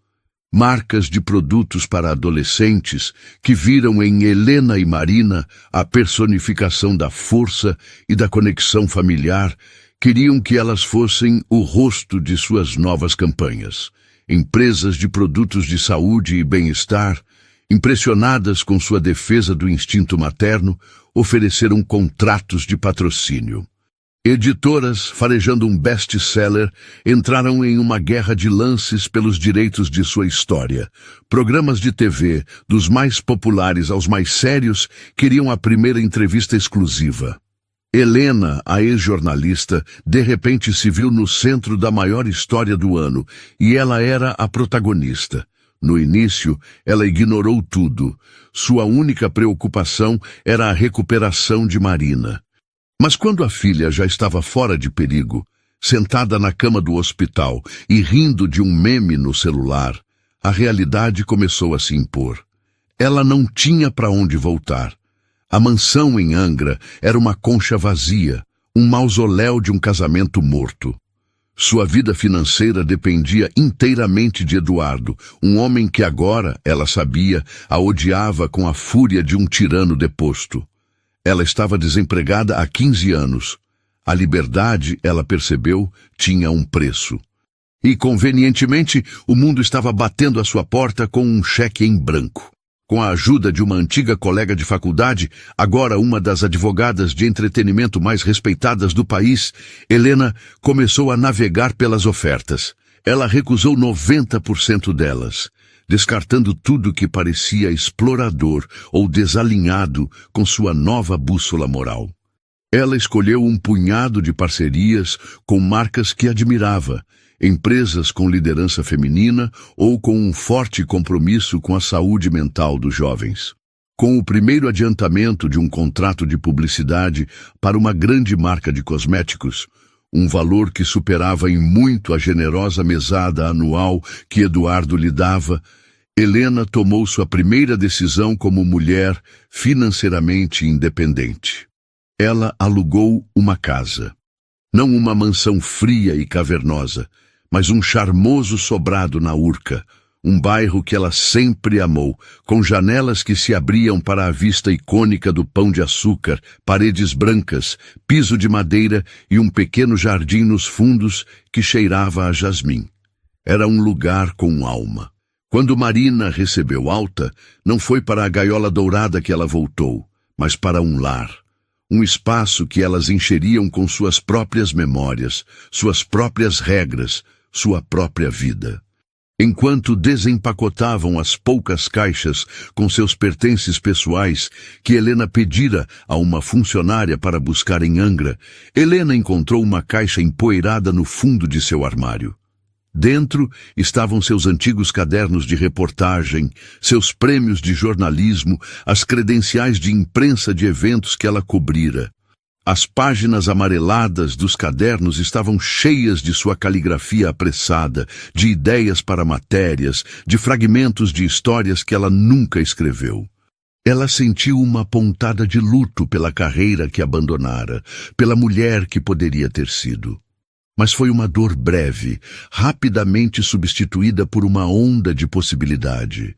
Marcas de produtos para adolescentes que viram em Helena e Marina a personificação da força e da conexão familiar, queriam que elas fossem o rosto de suas novas campanhas. Empresas de produtos de saúde e bem-estar, impressionadas com sua defesa do instinto materno, ofereceram contratos de patrocínio. Editoras, farejando um best-seller, entraram em uma guerra de lances pelos direitos de sua história. Programas de TV, dos mais populares aos mais sérios, queriam a primeira entrevista exclusiva. Helena, a ex-jornalista, de repente se viu no centro da maior história do ano, e ela era a protagonista. No início, ela ignorou tudo. Sua única preocupação era a recuperação de Marina. Mas quando a filha já estava fora de perigo, sentada na cama do hospital e rindo de um meme no celular, a realidade começou a se impor. Ela não tinha para onde voltar. A mansão em Angra era uma concha vazia, um mausoléu de um casamento morto. Sua vida financeira dependia inteiramente de Eduardo, um homem que agora, ela sabia, a odiava com a fúria de um tirano deposto. Ela estava desempregada há 15 anos. A liberdade, ela percebeu, tinha um preço. E, convenientemente, o mundo estava batendo à sua porta com um cheque em branco. Com a ajuda de uma antiga colega de faculdade, agora uma das advogadas de entretenimento mais respeitadas do país, Helena começou a navegar pelas ofertas. Ela recusou 90% delas, descartando tudo que parecia explorador ou desalinhado com sua nova bússola moral. Ela escolheu um punhado de parcerias com marcas que admirava, empresas com liderança feminina ou com um forte compromisso com a saúde mental dos jovens. Com o primeiro adiantamento de um contrato de publicidade para uma grande marca de cosméticos, um valor que superava em muito a generosa mesada anual que Eduardo lhe dava, Helena tomou sua primeira decisão como mulher financeiramente independente. Ela alugou uma casa. Não uma mansão fria e cavernosa, mas um charmoso sobrado na Urca, um bairro que ela sempre amou, com janelas que se abriam para a vista icônica do Pão de Açúcar, paredes brancas, piso de madeira e um pequeno jardim nos fundos que cheirava a jasmim. Era um lugar com alma. Quando Marina recebeu alta, não foi para a gaiola dourada que ela voltou, mas para um lar. Um espaço que elas encheriam com suas próprias memórias, suas próprias regras, sua própria vida. Enquanto desempacotavam as poucas caixas com seus pertences pessoais que Helena pedira a uma funcionária para buscar em Angra, Helena encontrou uma caixa empoeirada no fundo de seu armário. Dentro estavam seus antigos cadernos de reportagem, seus prêmios de jornalismo, as credenciais de imprensa de eventos que ela cobrira. As páginas amareladas dos cadernos estavam cheias de sua caligrafia apressada, de ideias para matérias, de fragmentos de histórias que ela nunca escreveu. Ela sentiu uma pontada de luto pela carreira que abandonara, pela mulher que poderia ter sido. Mas foi uma dor breve, rapidamente substituída por uma onda de possibilidade.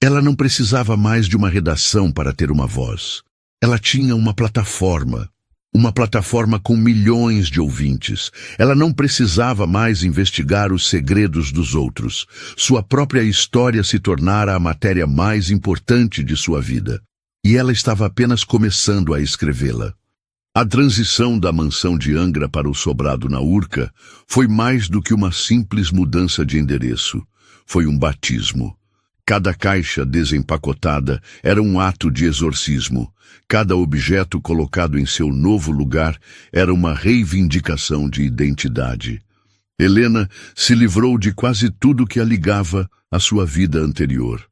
Ela não precisava mais de uma redação para ter uma voz. Ela tinha uma plataforma com milhões de ouvintes. Ela não precisava mais investigar os segredos dos outros. Sua própria história se tornara a matéria mais importante de sua vida. E ela estava apenas começando a escrevê-la. A transição da mansão de Angra para o sobrado na Urca foi mais do que uma simples mudança de endereço. Foi um batismo. Cada caixa desempacotada era um ato de exorcismo. Cada objeto colocado em seu novo lugar era uma reivindicação de identidade. Helena se livrou de quase tudo que a ligava à sua vida anterior.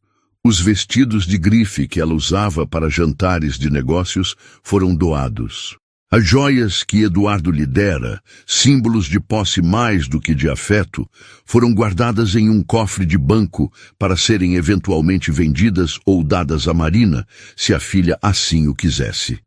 Os vestidos de grife que ela usava para jantares de negócios foram doados. As joias que Eduardo lhe dera, símbolos de posse mais do que de afeto, foram guardadas em um cofre de banco para serem eventualmente vendidas ou dadas a Marina, se a filha assim o quisesse.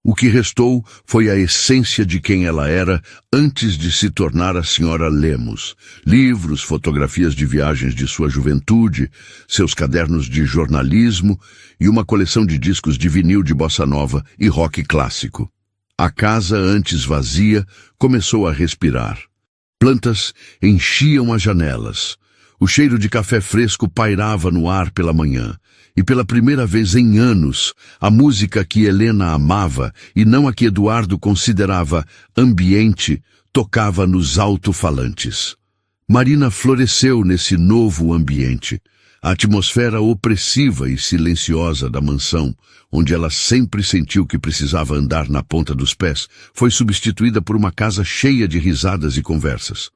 O que restou foi a essência de quem ela era antes de se tornar a senhora Lemos. Livros, fotografias de viagens de sua juventude, seus cadernos de jornalismo e uma coleção de discos de vinil de bossa nova e rock clássico. A casa, antes vazia, começou a respirar. Plantas enchiam as janelas. O cheiro de café fresco pairava no ar pela manhã. E pela primeira vez em anos, a música que Helena amava e não a que Eduardo considerava ambiente, tocava nos alto-falantes. Marina floresceu nesse novo ambiente. A atmosfera opressiva e silenciosa da mansão, onde ela sempre sentiu que precisava andar na ponta dos pés, foi substituída por uma casa cheia de risadas e conversas.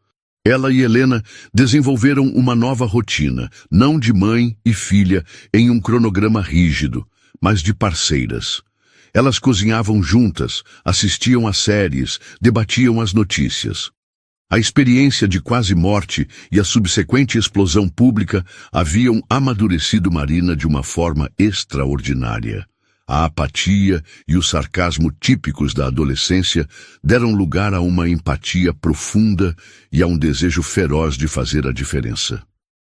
Ela e Helena desenvolveram uma nova rotina, não de mãe e filha em um cronograma rígido, mas de parceiras. Elas cozinhavam juntas, assistiam a séries, debatiam as notícias. A experiência de quase morte e a subsequente explosão pública haviam amadurecido Marina de uma forma extraordinária. A apatia e o sarcasmo típicos da adolescência deram lugar a uma empatia profunda e a um desejo feroz de fazer a diferença.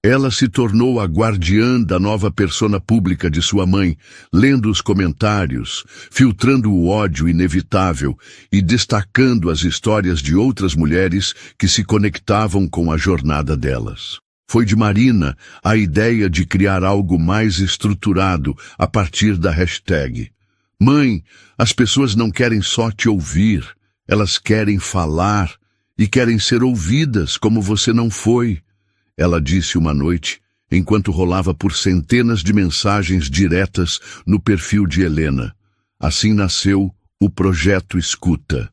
Ela se tornou a guardiã da nova persona pública de sua mãe, lendo os comentários, filtrando o ódio inevitável e destacando as histórias de outras mulheres que se conectavam com a jornada delas. Foi de Marina a ideia de criar algo mais estruturado a partir da hashtag. Mãe, as pessoas não querem só te ouvir, elas querem falar e querem ser ouvidas como você não foi. Ela disse uma noite, enquanto rolava por centenas de mensagens diretas no perfil de Helena. Assim nasceu o Projeto Escuta.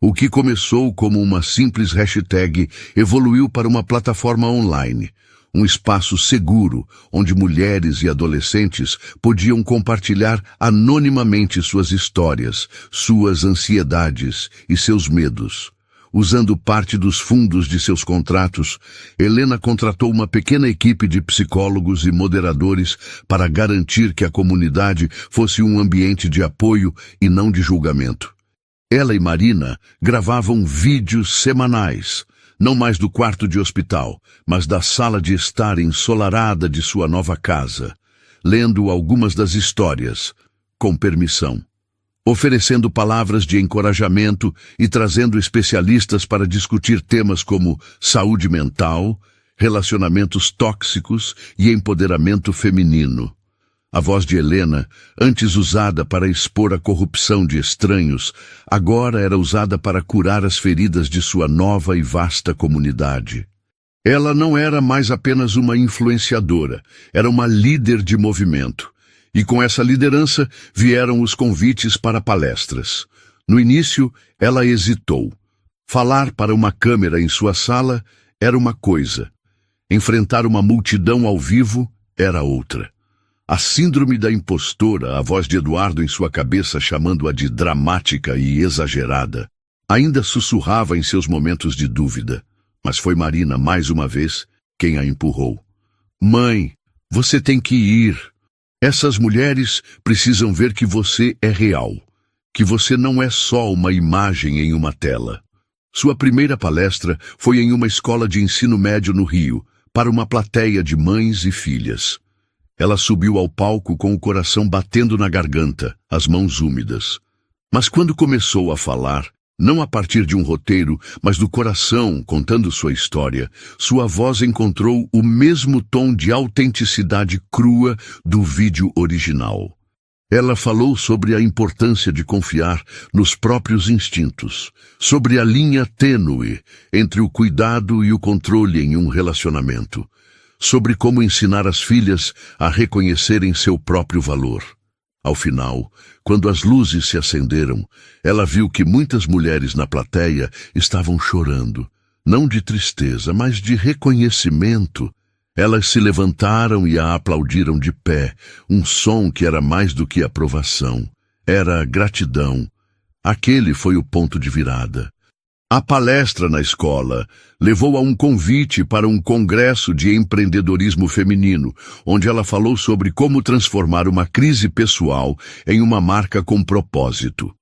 O que começou como uma simples hashtag evoluiu para uma plataforma online, um espaço seguro onde mulheres e adolescentes podiam compartilhar anonimamente suas histórias, suas ansiedades e seus medos. Usando parte dos fundos de seus contratos, Helena contratou uma pequena equipe de psicólogos e moderadores para garantir que a comunidade fosse um ambiente de apoio e não de julgamento. Ela e Marina gravavam vídeos semanais, não mais do quarto de hospital, mas da sala de estar ensolarada de sua nova casa, lendo algumas das histórias, com permissão, oferecendo palavras de encorajamento e trazendo especialistas para discutir temas como saúde mental, relacionamentos tóxicos e empoderamento feminino. A voz de Helena, antes usada para expor a corrupção de estranhos, agora era usada para curar as feridas de sua nova e vasta comunidade. Ela não era mais apenas uma influenciadora, era uma líder de movimento. E com essa liderança vieram os convites para palestras. No início, ela hesitou. Falar para uma câmera em sua sala era uma coisa. Enfrentar uma multidão ao vivo era outra. A síndrome da impostora, a voz de Eduardo em sua cabeça chamando-a de dramática e exagerada, ainda sussurrava em seus momentos de dúvida. Mas foi Marina, mais uma vez, quem a empurrou. Mãe, você tem que ir. Essas mulheres precisam ver que você é real, que você não é só uma imagem em uma tela. Sua primeira palestra foi em uma escola de ensino médio no Rio, para uma plateia de mães e filhas. Ela subiu ao palco com o coração batendo na garganta, as mãos úmidas. Mas quando começou a falar, não a partir de um roteiro, mas do coração, contando sua história, sua voz encontrou o mesmo tom de autenticidade crua do vídeo original. Ela falou sobre a importância de confiar nos próprios instintos, sobre a linha tênue entre o cuidado e o controle em um relacionamento, sobre como ensinar as filhas a reconhecerem seu próprio valor. Ao final, quando as luzes se acenderam, ela viu que muitas mulheres na plateia estavam chorando, não de tristeza, mas de reconhecimento. Elas se levantaram e a aplaudiram de pé, um som que era mais do que aprovação. Era gratidão. Aquele foi o ponto de virada. A palestra na escola levou a um convite para um congresso de empreendedorismo feminino, onde ela falou sobre como transformar uma crise pessoal em uma marca com propósito.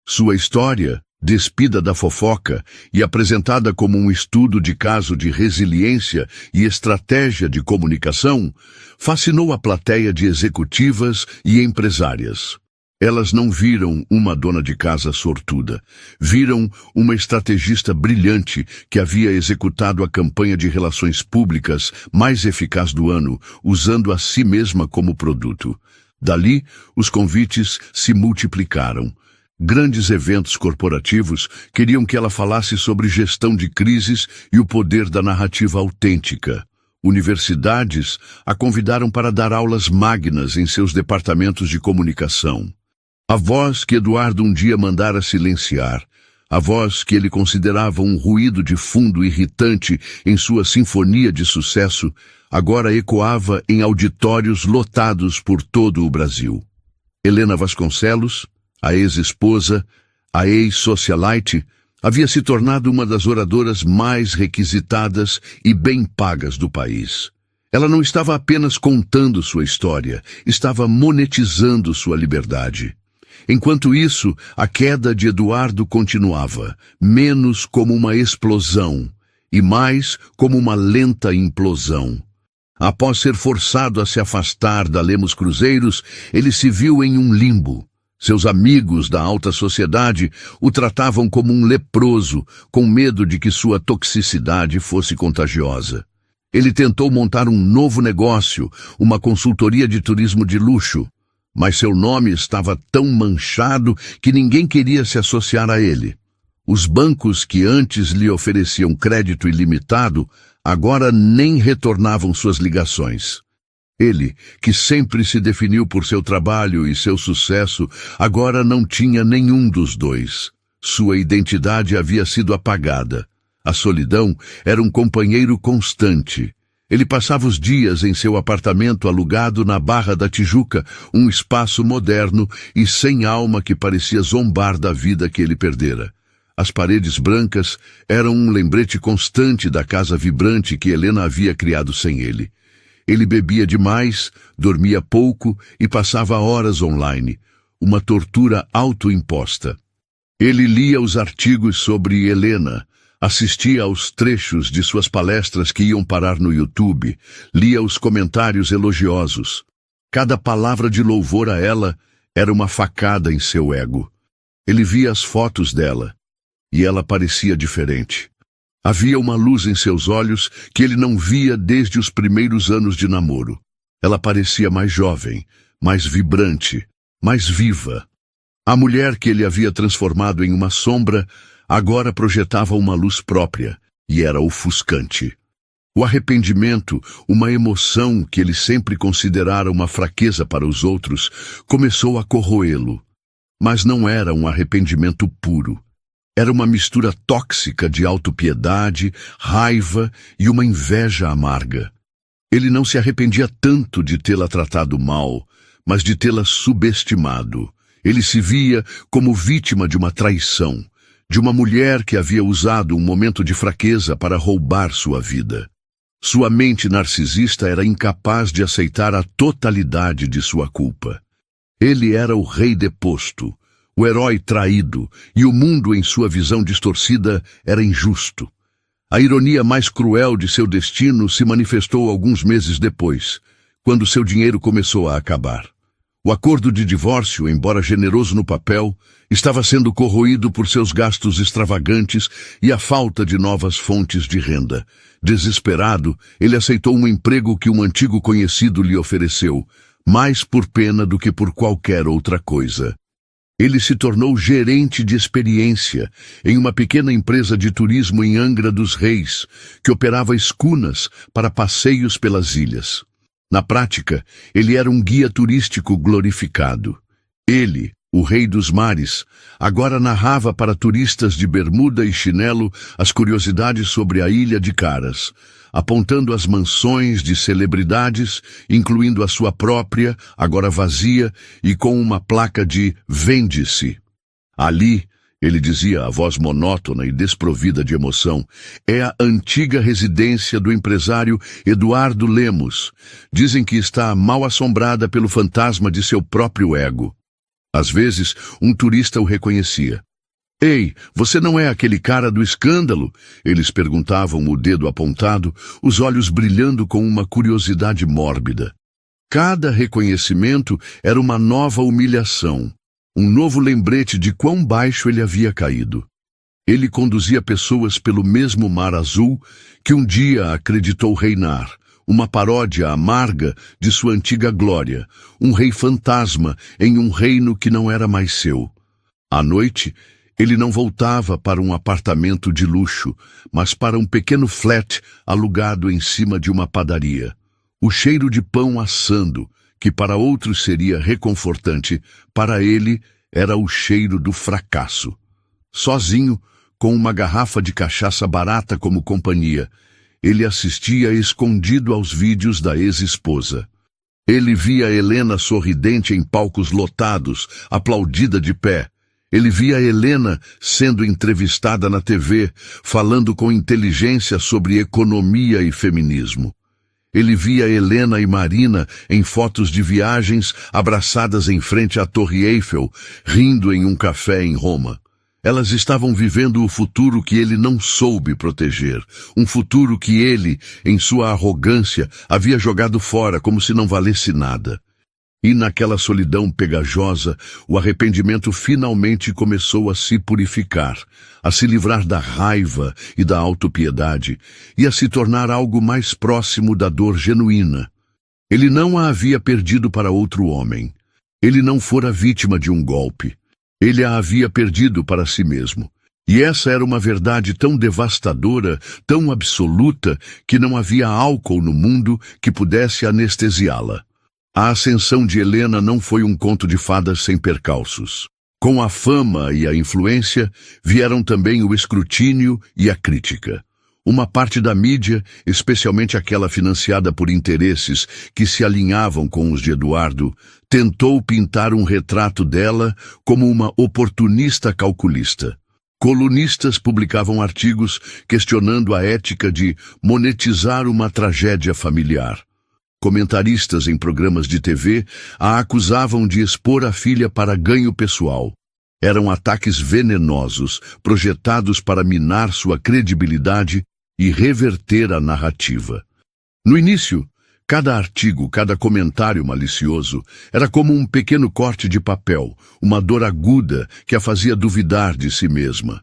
Sua história, despida da fofoca e apresentada como um estudo de caso de resiliência e estratégia de comunicação, fascinou a plateia de executivas e empresárias. Elas não viram uma dona de casa sortuda, viram uma estrategista brilhante que havia executado a campanha de relações públicas mais eficaz do ano, usando a si mesma como produto. Dali, os convites se multiplicaram. Grandes eventos corporativos queriam que ela falasse sobre gestão de crises e o poder da narrativa autêntica. Universidades a convidaram para dar aulas magnas em seus departamentos de comunicação. A voz que Eduardo um dia mandara silenciar, a voz que ele considerava um ruído de fundo irritante em sua sinfonia de sucesso, agora ecoava em auditórios lotados por todo o Brasil. Helena Vasconcelos, a ex-esposa, a ex-socialite, havia se tornado uma das oradoras mais requisitadas e bem pagas do país. Ela não estava apenas contando sua história, estava monetizando sua liberdade. Enquanto isso, a queda de Eduardo continuava, menos como uma explosão e mais como uma lenta implosão. Após ser forçado a se afastar da Lemos Cruzeiros, ele se viu em um limbo. Seus amigos da alta sociedade o tratavam como um leproso, com medo de que sua toxicidade fosse contagiosa. Ele tentou montar um novo negócio, uma consultoria de turismo de luxo, mas seu nome estava tão manchado que ninguém queria se associar a ele. Os bancos que antes lhe ofereciam crédito ilimitado, agora nem retornavam suas ligações. Ele, que sempre se definiu por seu trabalho e seu sucesso, agora não tinha nenhum dos dois. Sua identidade havia sido apagada. A solidão era um companheiro constante. Ele passava os dias em seu apartamento alugado na Barra da Tijuca, um espaço moderno e sem alma que parecia zombar da vida que ele perdera. As paredes brancas eram um lembrete constante da casa vibrante que Helena havia criado sem ele. Ele bebia demais, dormia pouco e passava horas online, uma tortura autoimposta. Ele lia os artigos sobre Helena, assistia aos trechos de suas palestras que iam parar no YouTube, lia os comentários elogiosos. Cada palavra de louvor a ela era uma facada em seu ego. Ele via as fotos dela, e ela parecia diferente. Havia uma luz em seus olhos que ele não via desde os primeiros anos de namoro. Ela parecia mais jovem, mais vibrante, mais viva. A mulher que ele havia transformado em uma sombra agora projetava uma luz própria, e era ofuscante. O arrependimento, uma emoção que ele sempre considerara uma fraqueza para os outros, começou a corroê-lo. Mas não era um arrependimento puro. Era uma mistura tóxica de autopiedade, raiva e uma inveja amarga. Ele não se arrependia tanto de tê-la tratado mal, mas de tê-la subestimado. Ele se via como vítima de uma traição, de uma mulher que havia usado um momento de fraqueza para roubar sua vida. Sua mente narcisista era incapaz de aceitar a totalidade de sua culpa. Ele era o rei deposto, o herói traído, e o mundo, em sua visão distorcida, era injusto. A ironia mais cruel de seu destino se manifestou alguns meses depois, quando seu dinheiro começou a acabar. O acordo de divórcio, embora generoso no papel, estava sendo corroído por seus gastos extravagantes e a falta de novas fontes de renda. Desesperado, ele aceitou um emprego que um antigo conhecido lhe ofereceu, mais por pena do que por qualquer outra coisa. Ele se tornou gerente de experiência em uma pequena empresa de turismo em Angra dos Reis, que operava escunas para passeios pelas ilhas. Na prática, ele era um guia turístico glorificado. Ele, o rei dos mares, agora narrava para turistas de bermuda e chinelo as curiosidades sobre a Ilha de Caras, apontando as mansões de celebridades, incluindo a sua própria, agora vazia, e com uma placa de "Vende-se". Ali, ele dizia a voz monótona e desprovida de emoção, é a antiga residência do empresário Eduardo Lemos. Dizem que está mal assombrada pelo fantasma de seu próprio ego. Às vezes, um turista o reconhecia. Ei, você não é aquele cara do escândalo? Eles perguntavam, o dedo apontado, os olhos brilhando com uma curiosidade mórbida. Cada reconhecimento era uma nova humilhação, um novo lembrete de quão baixo ele havia caído. Ele conduzia pessoas pelo mesmo mar azul que um dia acreditou reinar, uma paródia amarga de sua antiga glória, um rei fantasma em um reino que não era mais seu. À noite, ele não voltava para um apartamento de luxo, mas para um pequeno flat alugado em cima de uma padaria. O cheiro de pão assando, que para outros seria reconfortante, para ele era o cheiro do fracasso. Sozinho, com uma garrafa de cachaça barata como companhia, ele assistia escondido aos vídeos da ex-esposa. Ele via Helena sorridente em palcos lotados, aplaudida de pé. Ele via Helena sendo entrevistada na TV, falando com inteligência sobre economia e feminismo. Ele via Helena e Marina em fotos de viagens abraçadas em frente à Torre Eiffel, rindo em um café em Roma. Elas estavam vivendo o futuro que ele não soube proteger, um futuro que ele, em sua arrogância, havia jogado fora como se não valesse nada. E naquela solidão pegajosa, o arrependimento finalmente começou a se purificar, a se livrar da raiva e da autopiedade, e a se tornar algo mais próximo da dor genuína. Ele não a havia perdido para outro homem. Ele não fora vítima de um golpe. Ele a havia perdido para si mesmo. E essa era uma verdade tão devastadora, tão absoluta, que não havia álcool no mundo que pudesse anestesiá-la. A ascensão de Helena não foi um conto de fadas sem percalços. Com a fama e a influência, vieram também o escrutínio e a crítica. Uma parte da mídia, especialmente aquela financiada por interesses que se alinhavam com os de Eduardo, tentou pintar um retrato dela como uma oportunista calculista. Colunistas publicavam artigos questionando a ética de monetizar uma tragédia familiar. Comentaristas em programas de TV a acusavam de expor a filha para ganho pessoal. Eram ataques venenosos, projetados para minar sua credibilidade e reverter a narrativa. No início, cada artigo, cada comentário malicioso era como um pequeno corte de papel, uma dor aguda que a fazia duvidar de si mesma.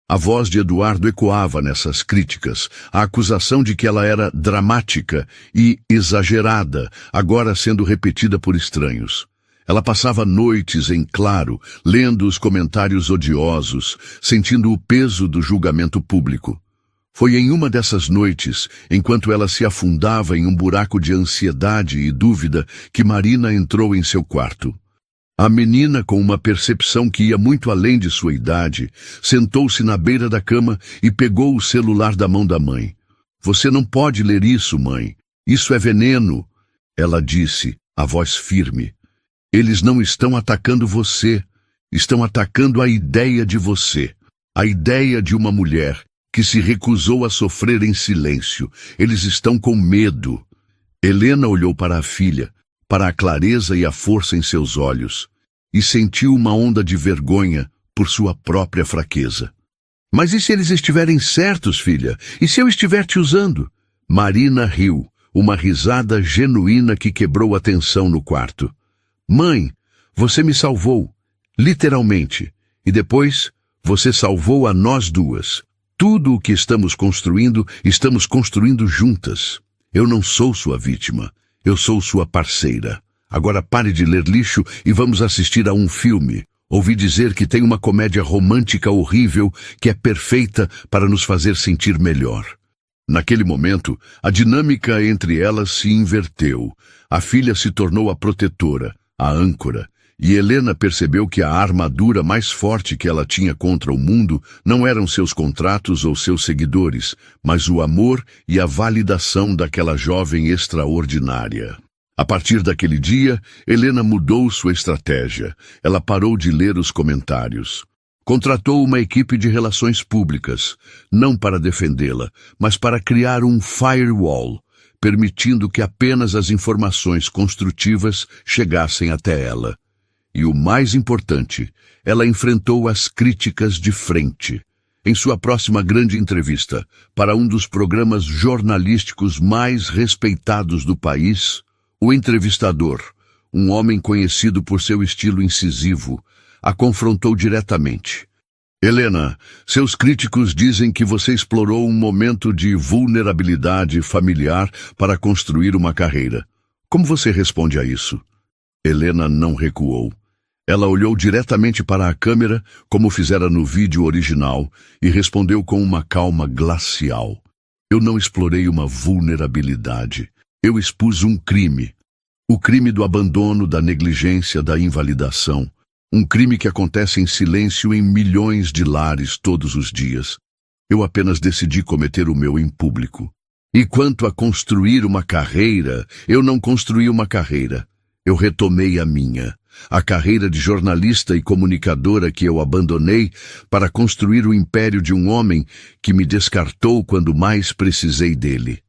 A voz de Eduardo ecoava nessas críticas, a acusação de que ela era dramática e exagerada, agora sendo repetida por estranhos. Ela passava noites em claro, lendo os comentários odiosos, sentindo o peso do julgamento público. Foi em uma dessas noites, enquanto ela se afundava em um buraco de ansiedade e dúvida, que Marina entrou em seu quarto. A menina, com uma percepção que ia muito além de sua idade, sentou-se na beira da cama e pegou o celular da mão da mãe. "Você não pode ler isso, mãe. Isso é veneno", ela disse, a voz firme. "Eles não estão atacando você. Estão atacando a ideia de você. A ideia de uma mulher que se recusou a sofrer em silêncio. Eles estão com medo." Helena olhou para a filha, para a clareza e a força em seus olhos, e sentiu uma onda de vergonha por sua própria fraqueza. "Mas e se eles estiverem certos, filha? E se eu estiver te usando?" Marina riu, uma risada genuína que quebrou a tensão no quarto. "Mãe, você me salvou, literalmente, e depois você salvou a nós duas. Tudo o que estamos construindo juntas. Eu não sou sua vítima, eu sou sua parceira. Agora pare de ler lixo e vamos assistir a um filme. Ouvi dizer que tem uma comédia romântica horrível que é perfeita para nos fazer sentir melhor." Naquele momento, a dinâmica entre elas se inverteu. A filha se tornou a protetora, a âncora, e Helena percebeu que a armadura mais forte que ela tinha contra o mundo não eram seus contratos ou seus seguidores, mas o amor e a validação daquela jovem extraordinária. A partir daquele dia, Helena mudou sua estratégia. Ela parou de ler os comentários. Contratou uma equipe de relações públicas, não para defendê-la, mas para criar um firewall, permitindo que apenas as informações construtivas chegassem até ela. E o mais importante, ela enfrentou as críticas de frente. Em sua próxima grande entrevista, para um dos programas jornalísticos mais respeitados do país, o entrevistador, um homem conhecido por seu estilo incisivo, a confrontou diretamente. "Helena, seus críticos dizem que você explorou um momento de vulnerabilidade familiar para construir uma carreira. Como você responde a isso?" Helena não recuou. Ela olhou diretamente para a câmera, como fizera no vídeo original, e respondeu com uma calma glacial. "Eu não explorei uma vulnerabilidade. Eu expus um crime. O crime do abandono, da negligência, da invalidação. Um crime que acontece em silêncio em milhões de lares todos os dias. Eu apenas decidi cometer o meu em público. E quanto a construir uma carreira, eu não construí uma carreira. Eu retomei a minha. A carreira de jornalista e comunicadora que eu abandonei para construir o império de um homem que me descartou quando mais precisei dele.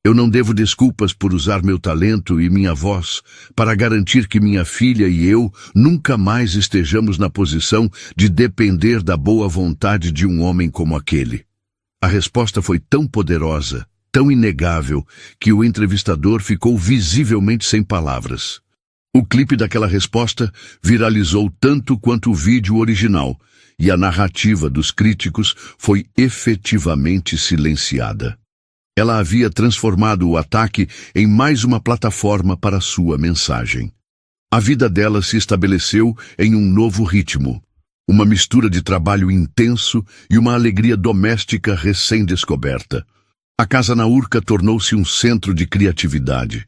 Eu não devo desculpas por usar meu talento e minha voz para garantir que minha filha e eu nunca mais estejamos na posição de depender da boa vontade de um homem como aquele." A resposta foi tão poderosa, tão inegável, que o entrevistador ficou visivelmente sem palavras. O clipe daquela resposta viralizou tanto quanto o vídeo original, e a narrativa dos críticos foi efetivamente silenciada. Ela havia transformado o ataque em mais uma plataforma para sua mensagem. A vida dela se estabeleceu em um novo ritmo, uma mistura de trabalho intenso e uma alegria doméstica recém-descoberta. A Casa na Urca tornou-se um centro de criatividade.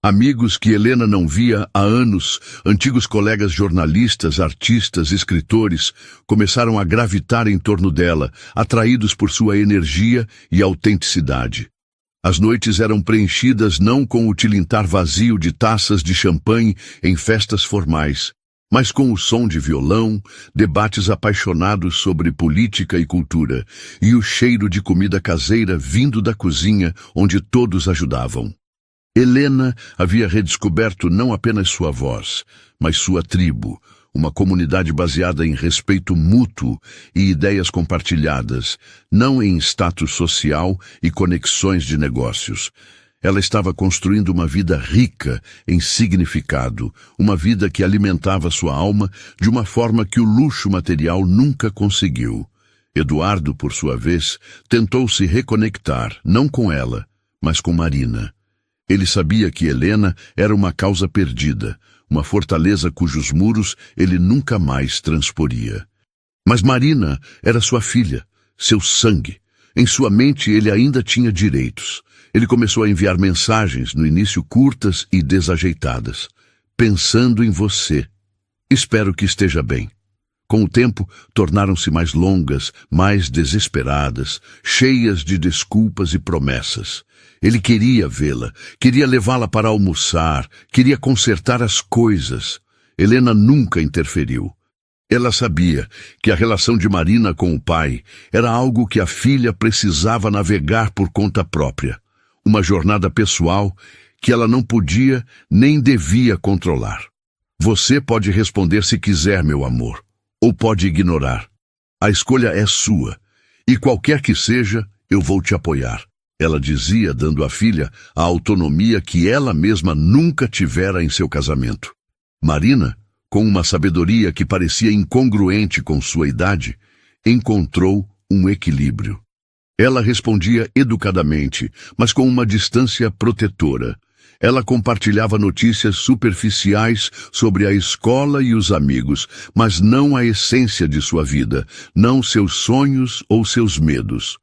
Amigos que Helena não via há anos, antigos colegas jornalistas, artistas, escritores, começaram a gravitar em torno dela, atraídos por sua energia e autenticidade. As noites eram preenchidas não com o tilintar vazio de taças de champanhe em festas formais, mas com o som de violão, debates apaixonados sobre política e cultura, e o cheiro de comida caseira vindo da cozinha onde todos ajudavam. Helena havia redescoberto não apenas sua voz, mas sua tribo, uma comunidade baseada em respeito mútuo e ideias compartilhadas, não em status social e conexões de negócios. Ela estava construindo uma vida rica em significado, uma vida que alimentava sua alma de uma forma que o luxo material nunca conseguiu. Eduardo, por sua vez, tentou se reconectar, não com ela, mas com Marina. Ele sabia que Helena era uma causa perdida, uma fortaleza cujos muros ele nunca mais transporia. Mas Marina era sua filha, seu sangue. Em sua mente ele ainda tinha direitos. Ele começou a enviar mensagens, no início curtas e desajeitadas. Pensando em você. Espero que esteja bem. Com o tempo, tornaram-se mais longas, mais desesperadas, cheias de desculpas e promessas. Ele queria vê-la, queria levá-la para almoçar, queria consertar as coisas. Helena nunca interferiu. Ela sabia que a relação de Marina com o pai era algo que a filha precisava navegar por conta própria. Uma jornada pessoal que ela não podia nem devia controlar. Você pode responder se quiser, meu amor, ou pode ignorar. A escolha é sua, e qualquer que seja, eu vou te apoiar. Ela dizia, dando à filha a autonomia que ela mesma nunca tivera em seu casamento. Marina, com uma sabedoria que parecia incongruente com sua idade, encontrou um equilíbrio. Ela respondia educadamente, mas com uma distância protetora. Ela compartilhava notícias superficiais sobre a escola e os amigos, mas não a essência de sua vida, não seus sonhos ou seus medos.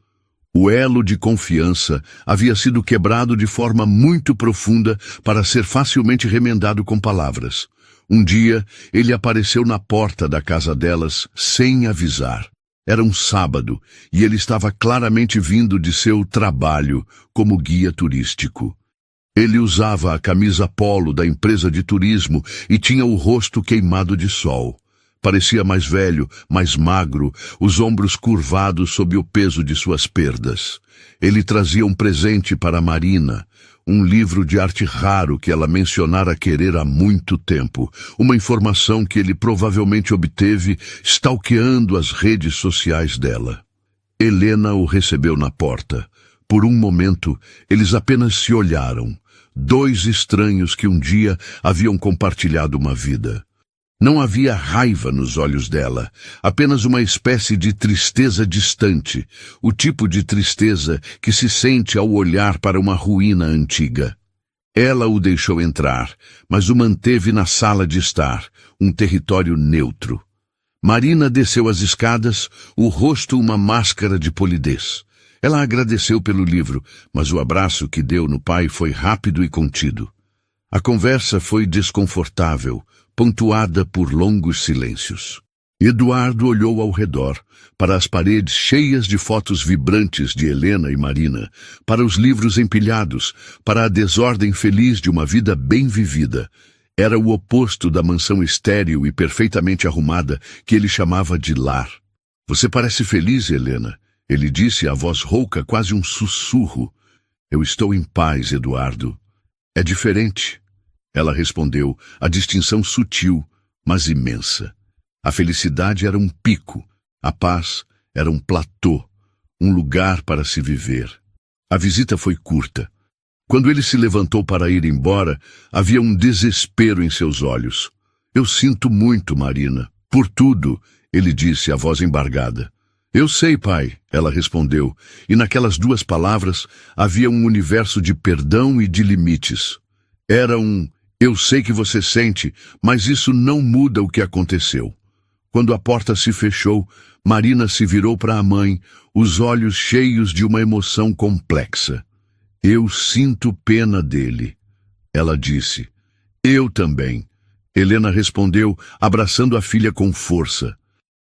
O elo de confiança havia sido quebrado de forma muito profunda para ser facilmente remendado com palavras. Um dia, ele apareceu na porta da casa delas sem avisar. Era um sábado e ele estava claramente vindo de seu trabalho como guia turístico. Ele usava a camisa polo da empresa de turismo e tinha o rosto queimado de sol. Parecia mais velho, mais magro, os ombros curvados sob o peso de suas perdas. Ele trazia um presente para Marina, um livro de arte raro que ela mencionara querer há muito tempo, uma informação que ele provavelmente obteve stalkeando as redes sociais dela. Helena o recebeu na porta. Por um momento, eles apenas se olharam, dois estranhos que um dia haviam compartilhado uma vida. Não havia raiva nos olhos dela, apenas uma espécie de tristeza distante, o tipo de tristeza que se sente ao olhar para uma ruína antiga. Ela o deixou entrar, mas o manteve na sala de estar, um território neutro. Marina desceu as escadas, o rosto uma máscara de polidez. Ela agradeceu pelo livro, mas o abraço que deu no pai foi rápido e contido. A conversa foi desconfortável, pontuada por longos silêncios. Eduardo olhou ao redor, para as paredes cheias de fotos vibrantes de Helena e Marina, para os livros empilhados, para a desordem feliz de uma vida bem vivida. Era o oposto da mansão estéril e perfeitamente arrumada que ele chamava de lar. Você parece feliz, Helena, ele disse, a voz rouca, quase um sussurro. Eu estou em paz, Eduardo. É diferente. Ela respondeu, a distinção sutil, mas imensa. A felicidade era um pico, a paz era um platô, um lugar para se viver. A visita foi curta. Quando ele se levantou para ir embora, havia um desespero em seus olhos. Eu sinto muito, Marina. Por tudo, ele disse, a voz embargada. Eu sei, pai, ela respondeu, e naquelas duas palavras havia um universo de perdão e de limites. Era um... Eu sei que você sente, mas isso não muda o que aconteceu. Quando a porta se fechou, Marina se virou para a mãe, os olhos cheios de uma emoção complexa. Eu sinto pena dele, ela disse. Eu também. Helena respondeu, abraçando a filha com força.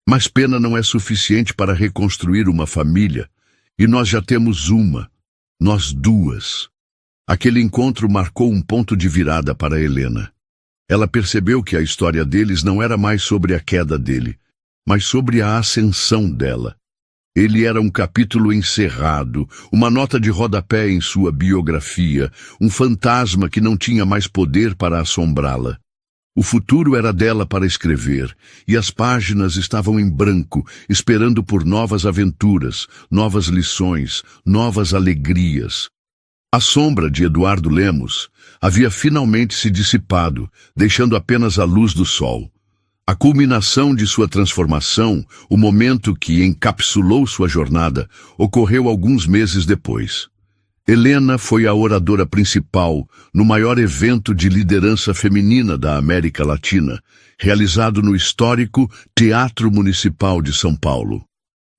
Mas pena não é suficiente para reconstruir uma família, e nós já temos uma, nós duas. Aquele encontro marcou um ponto de virada para Helena. Ela percebeu que a história deles não era mais sobre a queda dele, mas sobre a ascensão dela. Ele era um capítulo encerrado, uma nota de rodapé em sua biografia, um fantasma que não tinha mais poder para assombrá-la. O futuro era dela para escrever, e as páginas estavam em branco, esperando por novas aventuras, novas lições, novas alegrias. A sombra de Eduardo Lemos havia finalmente se dissipado, deixando apenas a luz do sol. A culminação de sua transformação, o momento que encapsulou sua jornada, ocorreu alguns meses depois. Helena foi a oradora principal no maior evento de liderança feminina da América Latina, realizado no histórico Teatro Municipal de São Paulo.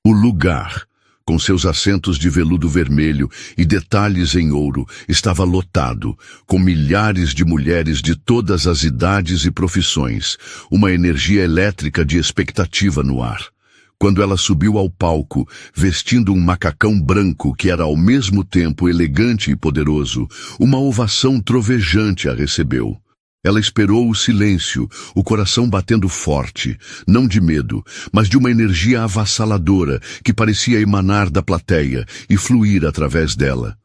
O lugar, com seus assentos de veludo vermelho e detalhes em ouro, estava lotado, com milhares de mulheres de todas as idades e profissões, uma energia elétrica de expectativa no ar. Quando ela subiu ao palco, vestindo um macacão branco que era ao mesmo tempo elegante e poderoso, uma ovação trovejante a recebeu. Ela esperou o silêncio, o coração batendo forte, não de medo, mas de uma energia avassaladora que parecia emanar da plateia e fluir através dela.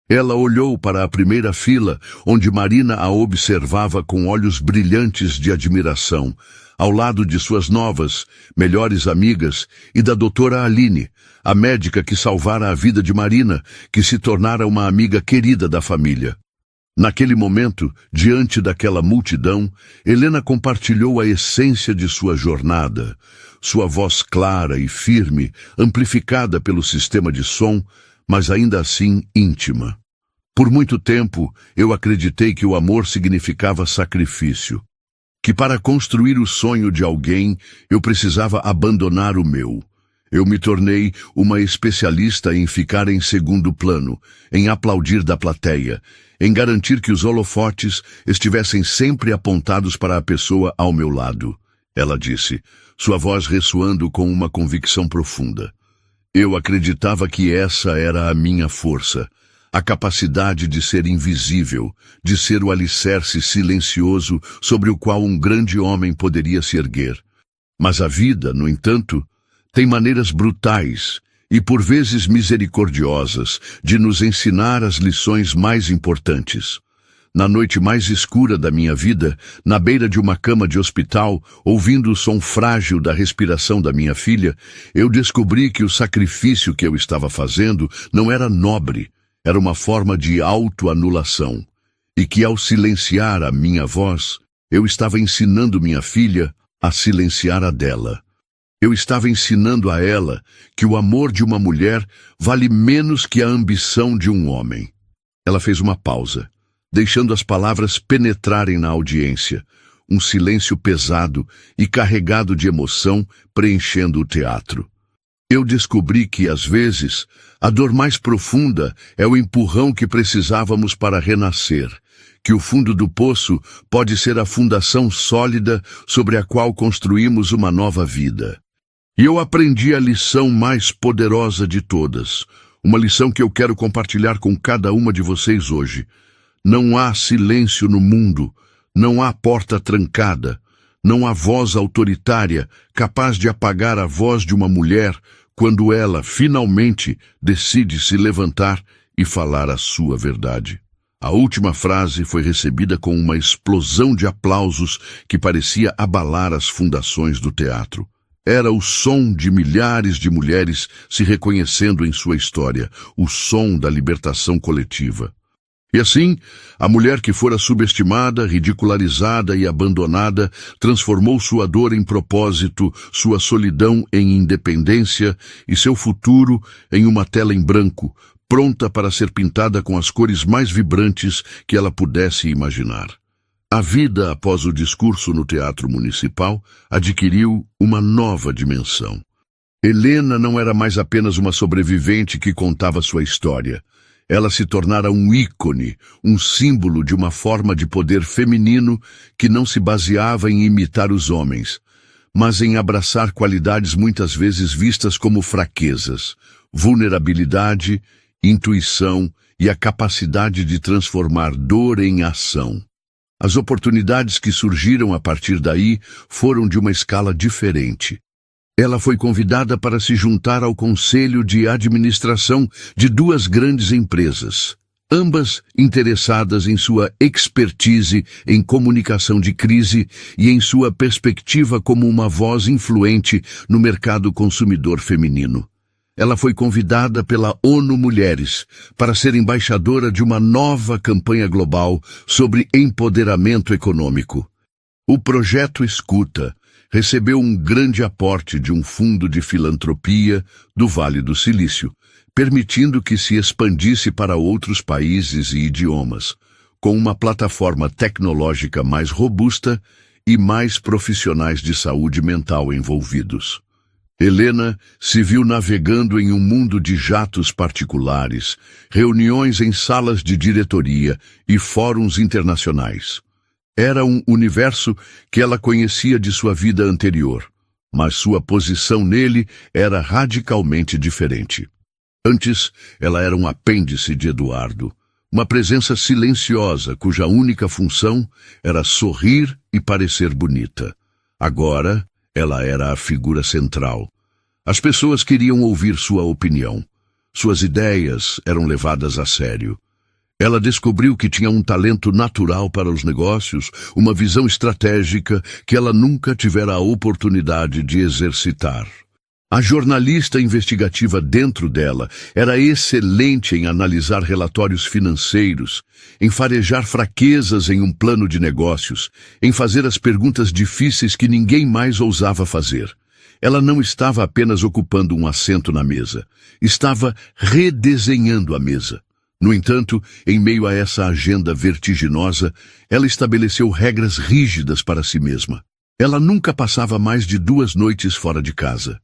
Ela olhou para a primeira fila, onde Marina a observava com olhos brilhantes de admiração, ao lado de suas novas, melhores amigas e da doutora Aline, a médica que salvara a vida de Marina, que se tornara uma amiga querida da família. Naquele momento, diante daquela multidão, Helena compartilhou a essência de sua jornada. Sua voz clara e firme, amplificada pelo sistema de som, mas ainda assim íntima. Por muito tempo, eu acreditei que o amor significava sacrifício. Que para construir o sonho de alguém, eu precisava abandonar o meu. Eu me tornei uma especialista em ficar em segundo plano, em aplaudir da plateia, em garantir que os holofotes estivessem sempre apontados para a pessoa ao meu lado. Ela disse, sua voz ressoando com uma convicção profunda. Eu acreditava que essa era a minha força, a capacidade de ser invisível, de ser o alicerce silencioso sobre o qual um grande homem poderia se erguer. Mas a vida, no entanto, tem maneiras brutais e por vezes misericordiosas de nos ensinar as lições mais importantes. Na noite mais escura da minha vida, na beira de uma cama de hospital, ouvindo o som frágil da respiração da minha filha, eu descobri que o sacrifício que eu estava fazendo não era nobre, era uma forma de autoanulação, e que ao silenciar a minha voz, eu estava ensinando minha filha a silenciar a dela. Eu estava ensinando a ela que o amor de uma mulher vale menos que a ambição de um homem. Ela fez uma pausa, deixando as palavras penetrarem na audiência, um silêncio pesado e carregado de emoção preenchendo o teatro. Eu descobri que, às vezes, a dor mais profunda é o empurrão que precisávamos para renascer, que o fundo do poço pode ser a fundação sólida sobre a qual construímos uma nova vida. E eu aprendi a lição mais poderosa de todas, uma lição que eu quero compartilhar com cada uma de vocês hoje. Não há silêncio no mundo, não há porta trancada, não há voz autoritária capaz de apagar a voz de uma mulher quando ela, finalmente, decide se levantar e falar a sua verdade. A última frase foi recebida com uma explosão de aplausos que parecia abalar as fundações do teatro. Era o som de milhares de mulheres se reconhecendo em sua história, o som da libertação coletiva. E assim, a mulher que fora subestimada, ridicularizada e abandonada, transformou sua dor em propósito, sua solidão em independência e seu futuro em uma tela em branco, pronta para ser pintada com as cores mais vibrantes que ela pudesse imaginar. A vida após o discurso no Teatro Municipal adquiriu uma nova dimensão. Helena não era mais apenas uma sobrevivente que contava sua história. Ela se tornara um ícone, um símbolo de uma forma de poder feminino que não se baseava em imitar os homens, mas em abraçar qualidades muitas vezes vistas como fraquezas, vulnerabilidade, intuição e a capacidade de transformar dor em ação. As oportunidades que surgiram a partir daí foram de uma escala diferente. Ela foi convidada para se juntar ao conselho de administração de duas grandes empresas, ambas interessadas em sua expertise em comunicação de crise e em sua perspectiva como uma voz influente no mercado consumidor feminino. Ela foi convidada pela ONU Mulheres para ser embaixadora de uma nova campanha global sobre empoderamento econômico. O projeto Escuta recebeu um grande aporte de um fundo de filantropia do Vale do Silício, permitindo que se expandisse para outros países e idiomas, com uma plataforma tecnológica mais robusta e mais profissionais de saúde mental envolvidos. Helena se viu navegando em um mundo de jatos particulares, reuniões em salas de diretoria e fóruns internacionais. Era um universo que ela conhecia de sua vida anterior, mas sua posição nele era radicalmente diferente. Antes, ela era um apêndice de Eduardo, uma presença silenciosa cuja única função era sorrir e parecer bonita. Agora, ela era a figura central. As pessoas queriam ouvir sua opinião. Suas ideias eram levadas a sério. Ela descobriu que tinha um talento natural para os negócios, uma visão estratégica que ela nunca tivera a oportunidade de exercitar. A jornalista investigativa dentro dela era excelente em analisar relatórios financeiros, em farejar fraquezas em um plano de negócios, em fazer as perguntas difíceis que ninguém mais ousava fazer. Ela não estava apenas ocupando um assento na mesa, estava redesenhando a mesa. No entanto, em meio a essa agenda vertiginosa, ela estabeleceu regras rígidas para si mesma. Ela nunca passava mais de 2 noites fora de casa.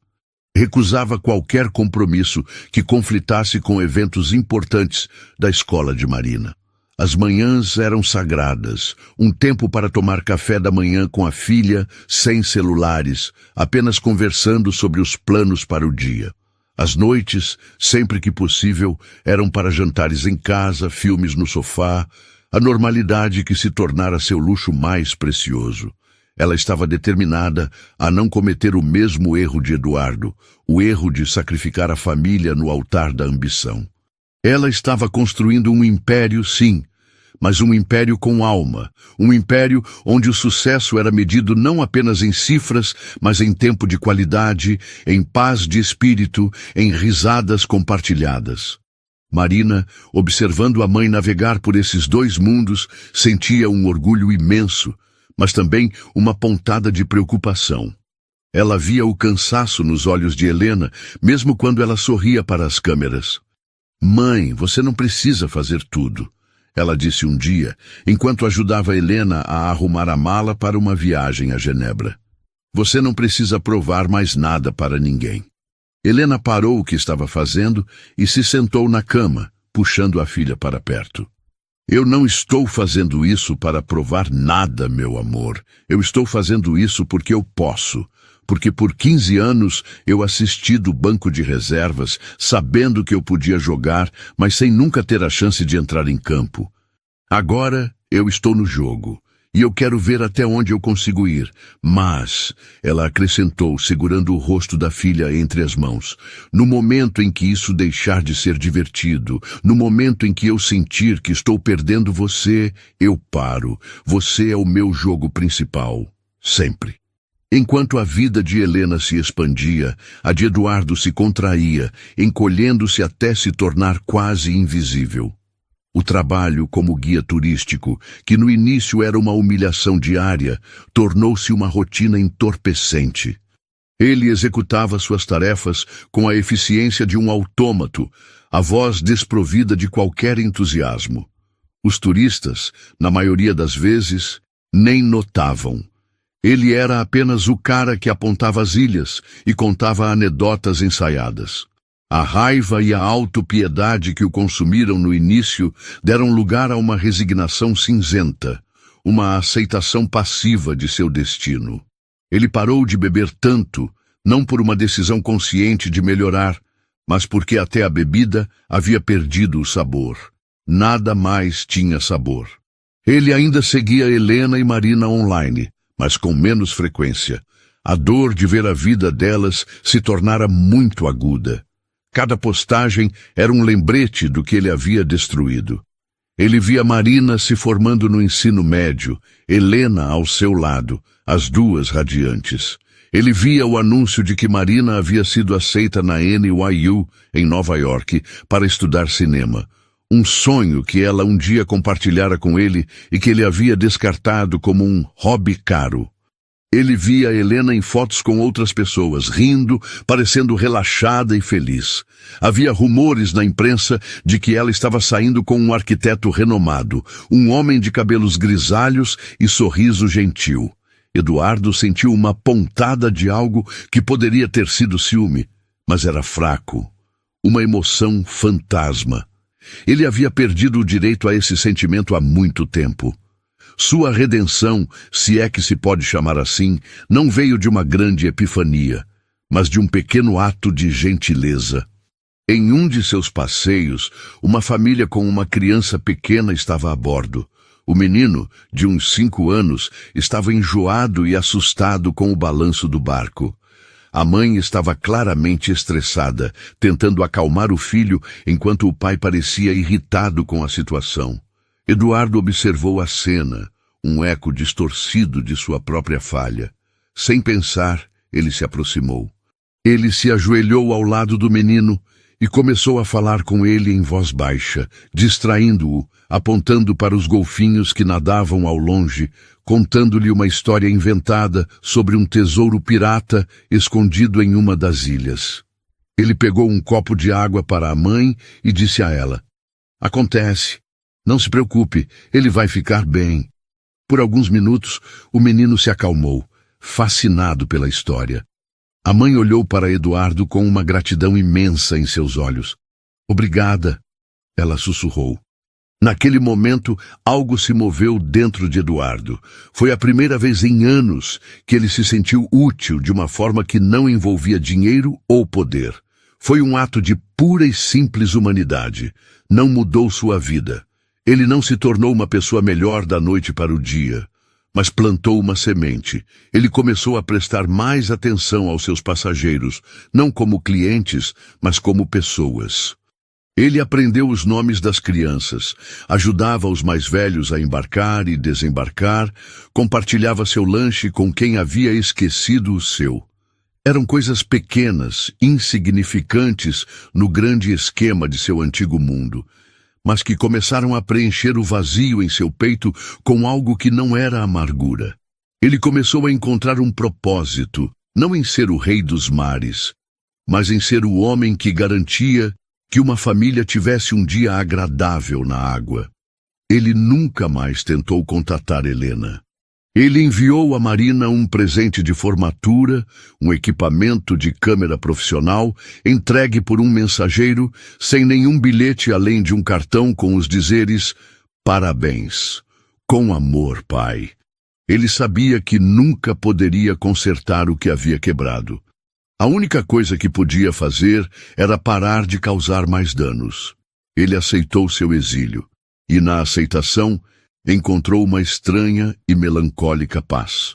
Recusava qualquer compromisso que conflitasse com eventos importantes da escola de Marina. As manhãs eram sagradas, um tempo para tomar café da manhã com a filha, sem celulares, apenas conversando sobre os planos para o dia. As noites, sempre que possível, eram para jantares em casa, filmes no sofá, a normalidade que se tornara seu luxo mais precioso. Ela estava determinada a não cometer o mesmo erro de Eduardo, o erro de sacrificar a família no altar da ambição. Ela estava construindo um império, sim, mas um império com alma, um império onde o sucesso era medido não apenas em cifras, mas em tempo de qualidade, em paz de espírito, em risadas compartilhadas. Marina, observando a mãe navegar por esses 2 mundos, sentia um orgulho imenso, mas também uma pontada de preocupação. Ela via o cansaço nos olhos de Helena, mesmo quando ela sorria para as câmeras. "Mãe, você não precisa fazer tudo", ela disse um dia, enquanto ajudava Helena a arrumar a mala para uma viagem a Genebra. "Você não precisa provar mais nada para ninguém." Helena parou o que estava fazendo e se sentou na cama, puxando a filha para perto. "Eu não estou fazendo isso para provar nada, meu amor. Eu estou fazendo isso porque eu posso. Porque por 15 anos eu assisti do banco de reservas, sabendo que eu podia jogar, mas sem nunca ter a chance de entrar em campo. Agora eu estou no jogo, e eu quero ver até onde eu consigo ir. Mas", ela acrescentou, segurando o rosto da filha entre as mãos, "no momento em que isso deixar de ser divertido, no momento em que eu sentir que estou perdendo você, eu paro. Você é o meu jogo principal. Sempre." Enquanto a vida de Helena se expandia, a de Eduardo se contraía, encolhendo-se até se tornar quase invisível. O trabalho como guia turístico, que no início era uma humilhação diária, tornou-se uma rotina entorpecente. Ele executava suas tarefas com a eficiência de um autômato, a voz desprovida de qualquer entusiasmo. Os turistas, na maioria das vezes, nem notavam. Ele era apenas o cara que apontava as ilhas e contava anedotas ensaiadas. A raiva e a autopiedade que o consumiram no início deram lugar a uma resignação cinzenta, uma aceitação passiva de seu destino. Ele parou de beber tanto, não por uma decisão consciente de melhorar, mas porque até a bebida havia perdido o sabor. Nada mais tinha sabor. Ele ainda seguia Helena e Marina online, mas com menos frequência. A dor de ver a vida delas se tornara muito aguda. Cada postagem era um lembrete do que ele havia destruído. Ele via Marina se formando no ensino médio, Helena ao seu lado, as duas radiantes. Ele via o anúncio de que Marina havia sido aceita na NYU, em Nova York, para estudar cinema. Um sonho que ela um dia compartilhara com ele e que ele havia descartado como um hobby caro. Ele via Helena em fotos com outras pessoas, rindo, parecendo relaxada e feliz. Havia rumores na imprensa de que ela estava saindo com um arquiteto renomado, um homem de cabelos grisalhos e sorriso gentil. Eduardo sentiu uma pontada de algo que poderia ter sido ciúme, mas era fraco. Uma emoção fantasma. Ele havia perdido o direito a esse sentimento há muito tempo. Sua redenção, se é que se pode chamar assim, não veio de uma grande epifania, mas de um pequeno ato de gentileza. Em um de seus passeios, uma família com uma criança pequena estava a bordo. O menino, de uns 5 anos, estava enjoado e assustado com o balanço do barco. A mãe estava claramente estressada, tentando acalmar o filho enquanto o pai parecia irritado com a situação. Eduardo observou a cena, um eco distorcido de sua própria falha. Sem pensar, ele se aproximou. Ele se ajoelhou ao lado do menino e começou a falar com ele em voz baixa, distraindo-o, apontando para os golfinhos que nadavam ao longe, contando-lhe uma história inventada sobre um tesouro pirata escondido em uma das ilhas. Ele pegou um copo de água para a mãe e disse a ela: "Acontece. Não se preocupe, ele vai ficar bem." Por alguns minutos, o menino se acalmou, fascinado pela história. A mãe olhou para Eduardo com uma gratidão imensa em seus olhos. "Obrigada", ela sussurrou. Naquele momento, algo se moveu dentro de Eduardo. Foi a primeira vez em anos que ele se sentiu útil de uma forma que não envolvia dinheiro ou poder. Foi um ato de pura e simples humanidade. Não mudou sua vida. Ele não se tornou uma pessoa melhor da noite para o dia, mas plantou uma semente. Ele começou a prestar mais atenção aos seus passageiros, não como clientes, mas como pessoas. Ele aprendeu os nomes das crianças, ajudava os mais velhos a embarcar e desembarcar, compartilhava seu lanche com quem havia esquecido o seu. Eram coisas pequenas, insignificantes no grande esquema de seu antigo mundo, mas que começaram a preencher o vazio em seu peito com algo que não era amargura. Ele começou a encontrar um propósito, não em ser o rei dos mares, mas em ser o homem que garantia que uma família tivesse um dia agradável na água. Ele nunca mais tentou contatar Helena. Ele enviou a Marina um presente de formatura, um equipamento de câmera profissional, entregue por um mensageiro, sem nenhum bilhete além de um cartão com os dizeres: "Parabéns. Com amor, pai." Ele sabia que nunca poderia consertar o que havia quebrado. A única coisa que podia fazer era parar de causar mais danos. Ele aceitou seu exílio, e na aceitação encontrou uma estranha e melancólica paz.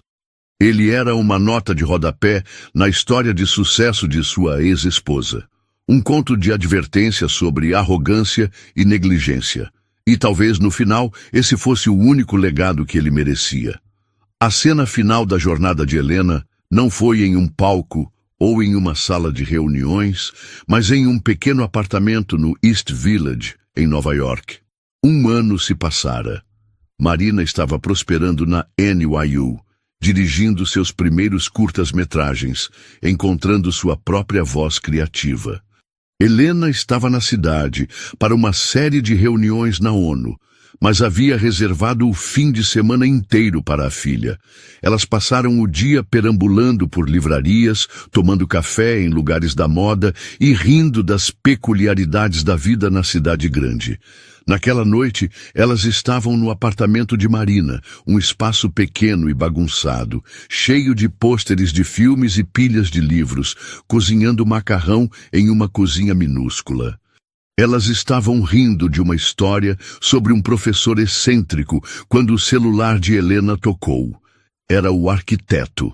Ele era uma nota de rodapé na história de sucesso de sua ex-esposa. Um conto de advertência sobre arrogância e negligência. E talvez no final esse fosse o único legado que ele merecia. A cena final da jornada de Helena não foi em um palco ou em uma sala de reuniões, mas em um pequeno apartamento no East Village, em Nova York. 1 ano se passara. Marina estava prosperando na NYU, dirigindo seus primeiros curtas-metragens, encontrando sua própria voz criativa. Helena estava na cidade para uma série de reuniões na ONU, mas havia reservado o fim de semana inteiro para a filha. Elas passaram o dia perambulando por livrarias, tomando café em lugares da moda e rindo das peculiaridades da vida na cidade grande. Naquela noite, elas estavam no apartamento de Marina, um espaço pequeno e bagunçado, cheio de pôsteres de filmes e pilhas de livros, cozinhando macarrão em uma cozinha minúscula. Elas estavam rindo de uma história sobre um professor excêntrico quando o celular de Helena tocou. Era o arquiteto.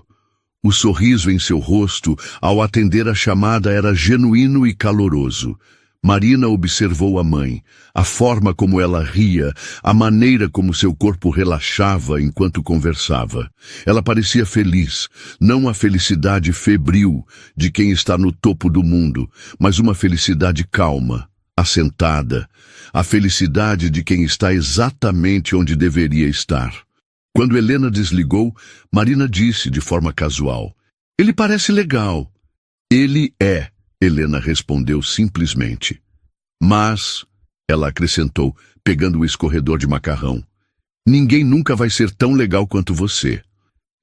O sorriso em seu rosto, ao atender a chamada, era genuíno e caloroso. Marina observou a mãe, a forma como ela ria, a maneira como seu corpo relaxava enquanto conversava. Ela parecia feliz, não a felicidade febril de quem está no topo do mundo, mas uma felicidade calma, assentada, a felicidade de quem está exatamente onde deveria estar. Quando Helena desligou, Marina disse de forma casual: "Ele parece legal." "Ele é," Helena respondeu simplesmente. "Mas," ela acrescentou, pegando o escorredor de macarrão, "ninguém nunca vai ser tão legal quanto você."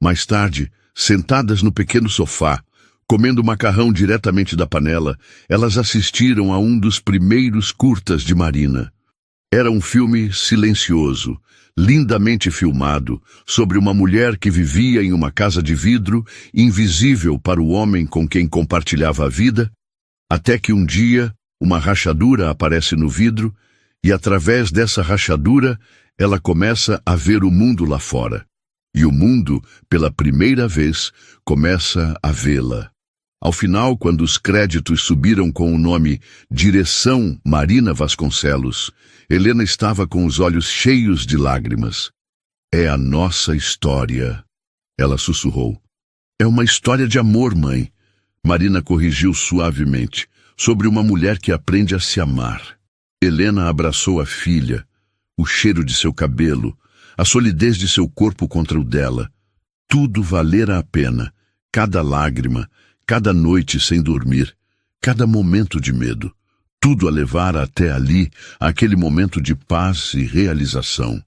Mais tarde, sentadas no pequeno sofá, comendo macarrão diretamente da panela, elas assistiram a um dos primeiros curtas de Marina. Era um filme silencioso, lindamente filmado, sobre uma mulher que vivia em uma casa de vidro, invisível para o homem com quem compartilhava a vida, até que um dia uma rachadura aparece no vidro e, através dessa rachadura, ela começa a ver o mundo lá fora. E o mundo, pela primeira vez, começa a vê-la. Ao final, quando os créditos subiram com o nome Direção Marina Vasconcelos, Helena estava com os olhos cheios de lágrimas. "É a nossa história," ela sussurrou. "É uma história de amor, mãe." Marina corrigiu suavemente, sobre uma mulher que aprende a se amar. Helena abraçou a filha, o cheiro de seu cabelo, a solidez de seu corpo contra o dela. Tudo valera a pena, cada lágrima, cada noite sem dormir, cada momento de medo. Tudo a levara até ali, aquele momento de paz e realização.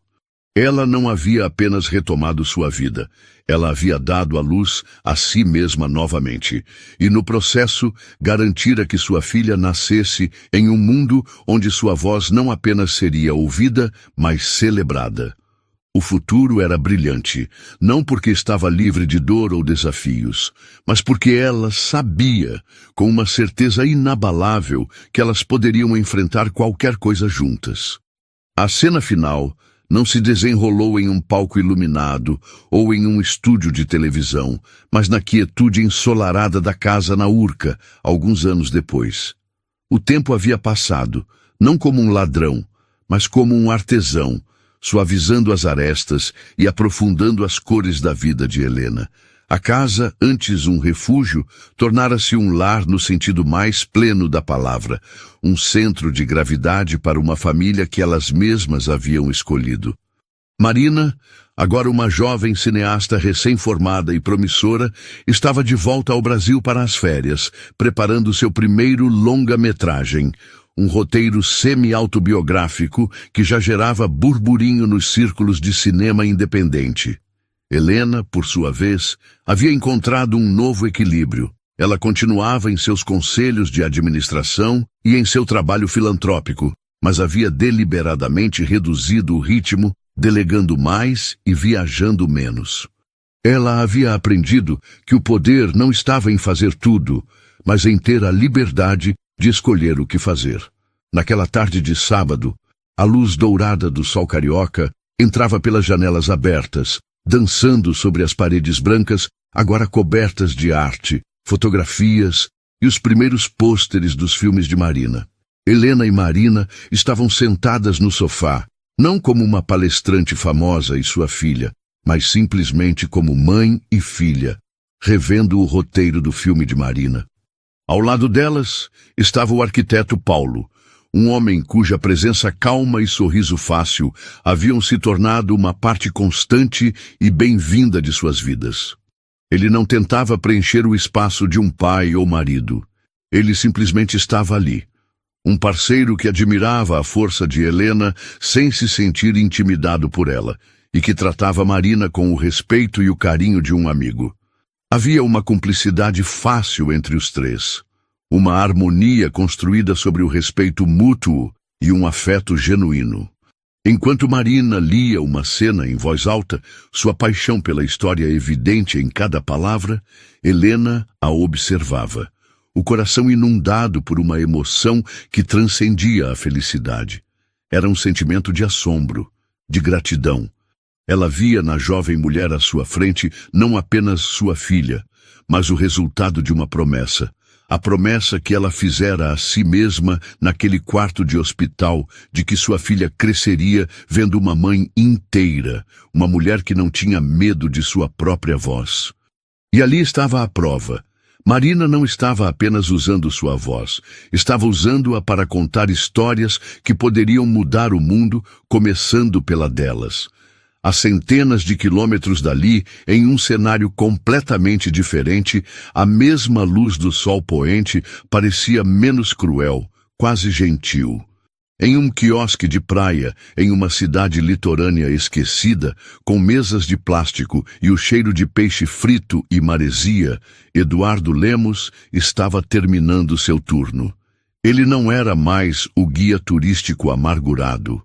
Ela não havia apenas retomado sua vida, ela havia dado à luz a si mesma novamente, e no processo garantira que sua filha nascesse em um mundo onde sua voz não apenas seria ouvida, mas celebrada. O futuro era brilhante, não porque estava livre de dor ou desafios, mas porque ela sabia, com uma certeza inabalável, que elas poderiam enfrentar qualquer coisa juntas. A cena final não se desenrolou em um palco iluminado ou em um estúdio de televisão, mas na quietude ensolarada da casa na Urca, alguns anos depois. O tempo havia passado, não como um ladrão, mas como um artesão, suavizando as arestas e aprofundando as cores da vida de Helena. A casa, antes um refúgio, tornara-se um lar no sentido mais pleno da palavra, um centro de gravidade para uma família que elas mesmas haviam escolhido. Marina, agora uma jovem cineasta recém-formada e promissora, estava de volta ao Brasil para as férias, preparando seu primeiro longa-metragem, um roteiro semi-autobiográfico que já gerava burburinho nos círculos de cinema independente. Helena, por sua vez, havia encontrado um novo equilíbrio. Ela continuava em seus conselhos de administração e em seu trabalho filantrópico, mas havia deliberadamente reduzido o ritmo, delegando mais e viajando menos. Ela havia aprendido que o poder não estava em fazer tudo, mas em ter a liberdade de escolher o que fazer. Naquela tarde de sábado, a luz dourada do sol carioca entrava pelas janelas abertas, dançando sobre as paredes brancas, agora cobertas de arte, fotografias e os primeiros pôsteres dos filmes de Marina. Helena e Marina estavam sentadas no sofá, não como uma palestrante famosa e sua filha, mas simplesmente como mãe e filha, revendo o roteiro do filme de Marina. Ao lado delas estava o arquiteto Paulo, um homem cuja presença calma e sorriso fácil haviam se tornado uma parte constante e bem-vinda de suas vidas. Ele não tentava preencher o espaço de um pai ou marido. Ele simplesmente estava ali. Um parceiro que admirava a força de Helena sem se sentir intimidado por ela, e que tratava Marina com o respeito e o carinho de um amigo. Havia uma cumplicidade fácil entre os três. Uma harmonia construída sobre o respeito mútuo e um afeto genuíno. Enquanto Marina lia uma cena em voz alta, sua paixão pela história evidente em cada palavra, Helena a observava. o coração inundado por uma emoção que transcendia a felicidade. Era um sentimento de assombro, de gratidão. Ela via na jovem mulher à sua frente não apenas sua filha, mas o resultado de uma promessa. A promessa que ela fizera a si mesma naquele quarto de hospital, de que sua filha cresceria vendo uma mãe inteira, uma mulher que não tinha medo de sua própria voz. E ali estava a prova. Marina não estava apenas usando sua voz, estava usando-a para contar histórias que poderiam mudar o mundo, começando pela delas. A centenas de quilômetros dali, em um cenário completamente diferente, a mesma luz do sol poente parecia menos cruel, quase gentil. Em um quiosque de praia, em uma cidade litorânea esquecida, com mesas de plástico e o cheiro de peixe frito e maresia, Eduardo Lemos estava terminando seu turno. Ele não era mais o guia turístico amargurado.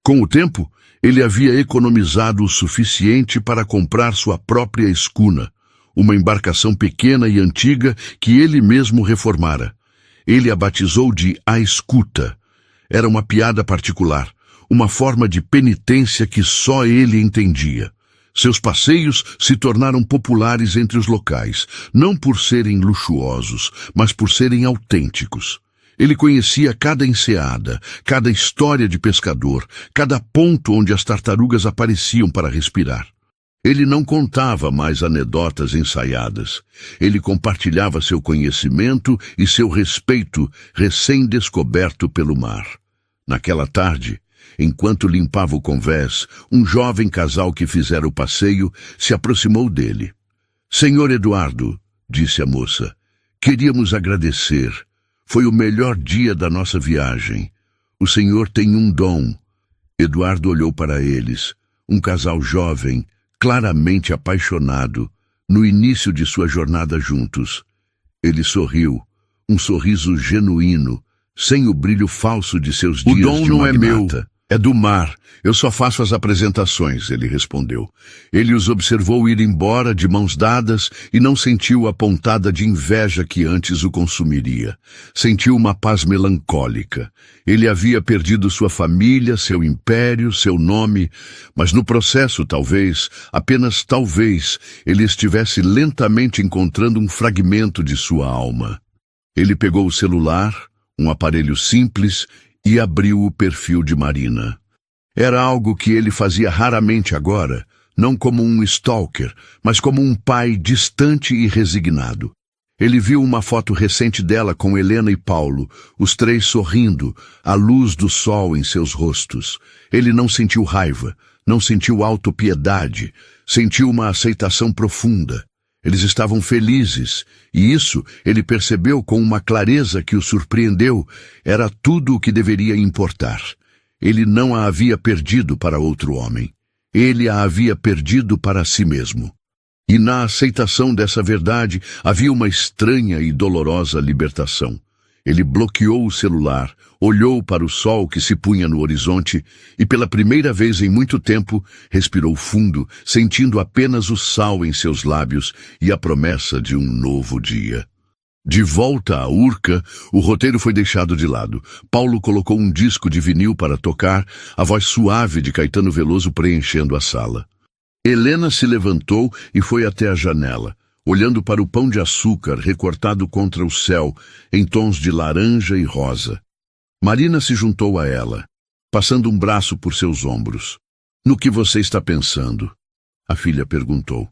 Com o tempo, ele havia economizado o suficiente para comprar sua própria escuna, uma embarcação pequena e antiga que ele mesmo reformara. Ele a batizou de A Escuta. Era uma piada particular, uma forma de penitência que só ele entendia. Seus passeios se tornaram populares entre os locais, não por serem luxuosos, mas por serem autênticos. Ele conhecia cada enseada, cada história de pescador, cada ponto onde as tartarugas apareciam para respirar. Ele não contava mais anedotas ensaiadas. Ele compartilhava seu conhecimento e seu respeito recém-descoberto pelo mar. Naquela tarde, enquanto limpava o convés, um jovem casal que fizera o passeio se aproximou dele. «Senhor Eduardo», disse a moça, «queríamos agradecer. Foi o melhor dia da nossa viagem. O senhor tem um dom». Eduardo olhou para eles, um casal jovem, claramente apaixonado, no início de sua jornada juntos. Ele sorriu, um sorriso genuíno, sem o brilho falso de seus dias de magnata. «O dom não é meu, é do mar. Eu só faço as apresentações», ele respondeu. Ele os observou ir embora de mãos dadas e não sentiu a pontada de inveja que antes o consumiria. Sentiu uma paz melancólica. Ele havia perdido sua família, seu império, seu nome, mas no processo, talvez, apenas talvez, ele estivesse lentamente encontrando um fragmento de sua alma. Ele pegou o celular, um aparelho simples, e abriu o perfil de Marina. Era algo que ele fazia raramente agora, não como um stalker, mas como um pai distante e resignado. Ele viu uma foto recente dela com Helena e Paulo, os três sorrindo, a luz do sol em seus rostos. Ele não sentiu raiva, não sentiu autopiedade, sentiu uma aceitação profunda. Eles estavam felizes, e isso ele percebeu com uma clareza que o surpreendeu. Era tudo o que deveria importar. Ele não a havia perdido para outro homem. Ele a havia perdido para si mesmo. E na aceitação dessa verdade havia uma estranha e dolorosa libertação. Ele bloqueou o celular, olhou para o sol que se punha no horizonte e, pela primeira vez em muito tempo, respirou fundo, sentindo apenas o sal em seus lábios e a promessa de um novo dia. De volta à Urca, o roteiro foi deixado de lado. Paulo colocou um disco de vinil para tocar, a voz suave de Caetano Veloso preenchendo a sala. Helena se levantou e foi até a janela, olhando para o pão de açúcar recortado contra o céu, em tons de laranja e rosa. Marina se juntou a ela, passando um braço por seus ombros. «No que você está pensando?» a filha perguntou.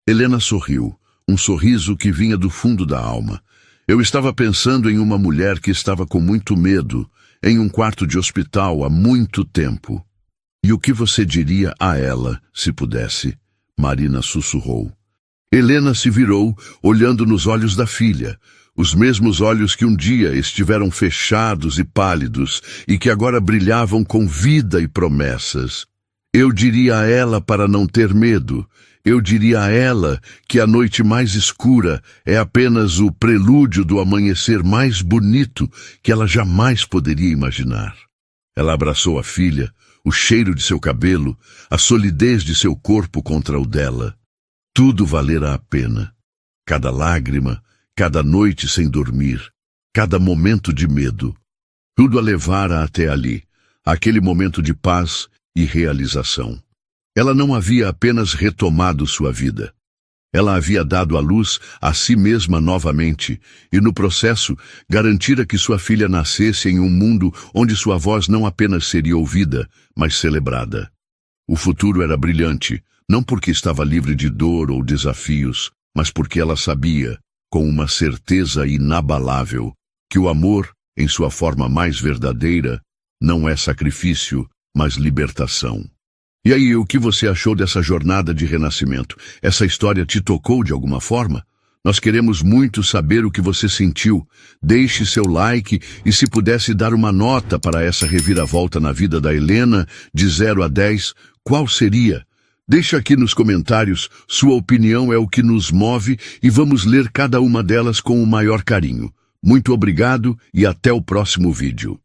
Helena sorriu, um sorriso que vinha do fundo da alma. «Eu estava pensando em uma mulher que estava com muito medo, em um quarto de hospital há muito tempo. E o que você diria a ela, se pudesse?» Marina sussurrou. Helena se virou, olhando nos olhos da filha, os mesmos olhos que um dia estiveram fechados e pálidos e que agora brilhavam com vida e promessas. «Eu diria a ela para não ter medo. Eu diria a ela que a noite mais escura é apenas o prelúdio do amanhecer mais bonito que ela jamais poderia imaginar». Ela abraçou a filha, o cheiro de seu cabelo, a solidez de seu corpo contra o dela. Tudo valera a pena. Cada lágrima, cada noite sem dormir, cada momento de medo. Tudo a levara até ali, aquele momento de paz e realização. Ela não havia apenas retomado sua vida. Ela havia dado à luz a si mesma novamente e, no processo, garantira que sua filha nascesse em um mundo onde sua voz não apenas seria ouvida, mas celebrada. O futuro era brilhante, não porque estava livre de dor ou desafios, mas porque ela sabia, com uma certeza inabalável, que o amor, em sua forma mais verdadeira, não é sacrifício, mas libertação. E aí, o que você achou dessa jornada de renascimento? Essa história te tocou de alguma forma? Nós queremos muito saber o que você sentiu. Deixe seu like e, se pudesse dar uma nota para essa reviravolta na vida da Helena, de 0 a 10, qual seria? Deixe aqui nos comentários, sua opinião é o que nos move e vamos ler cada uma delas com o maior carinho. Muito obrigado e até o próximo vídeo.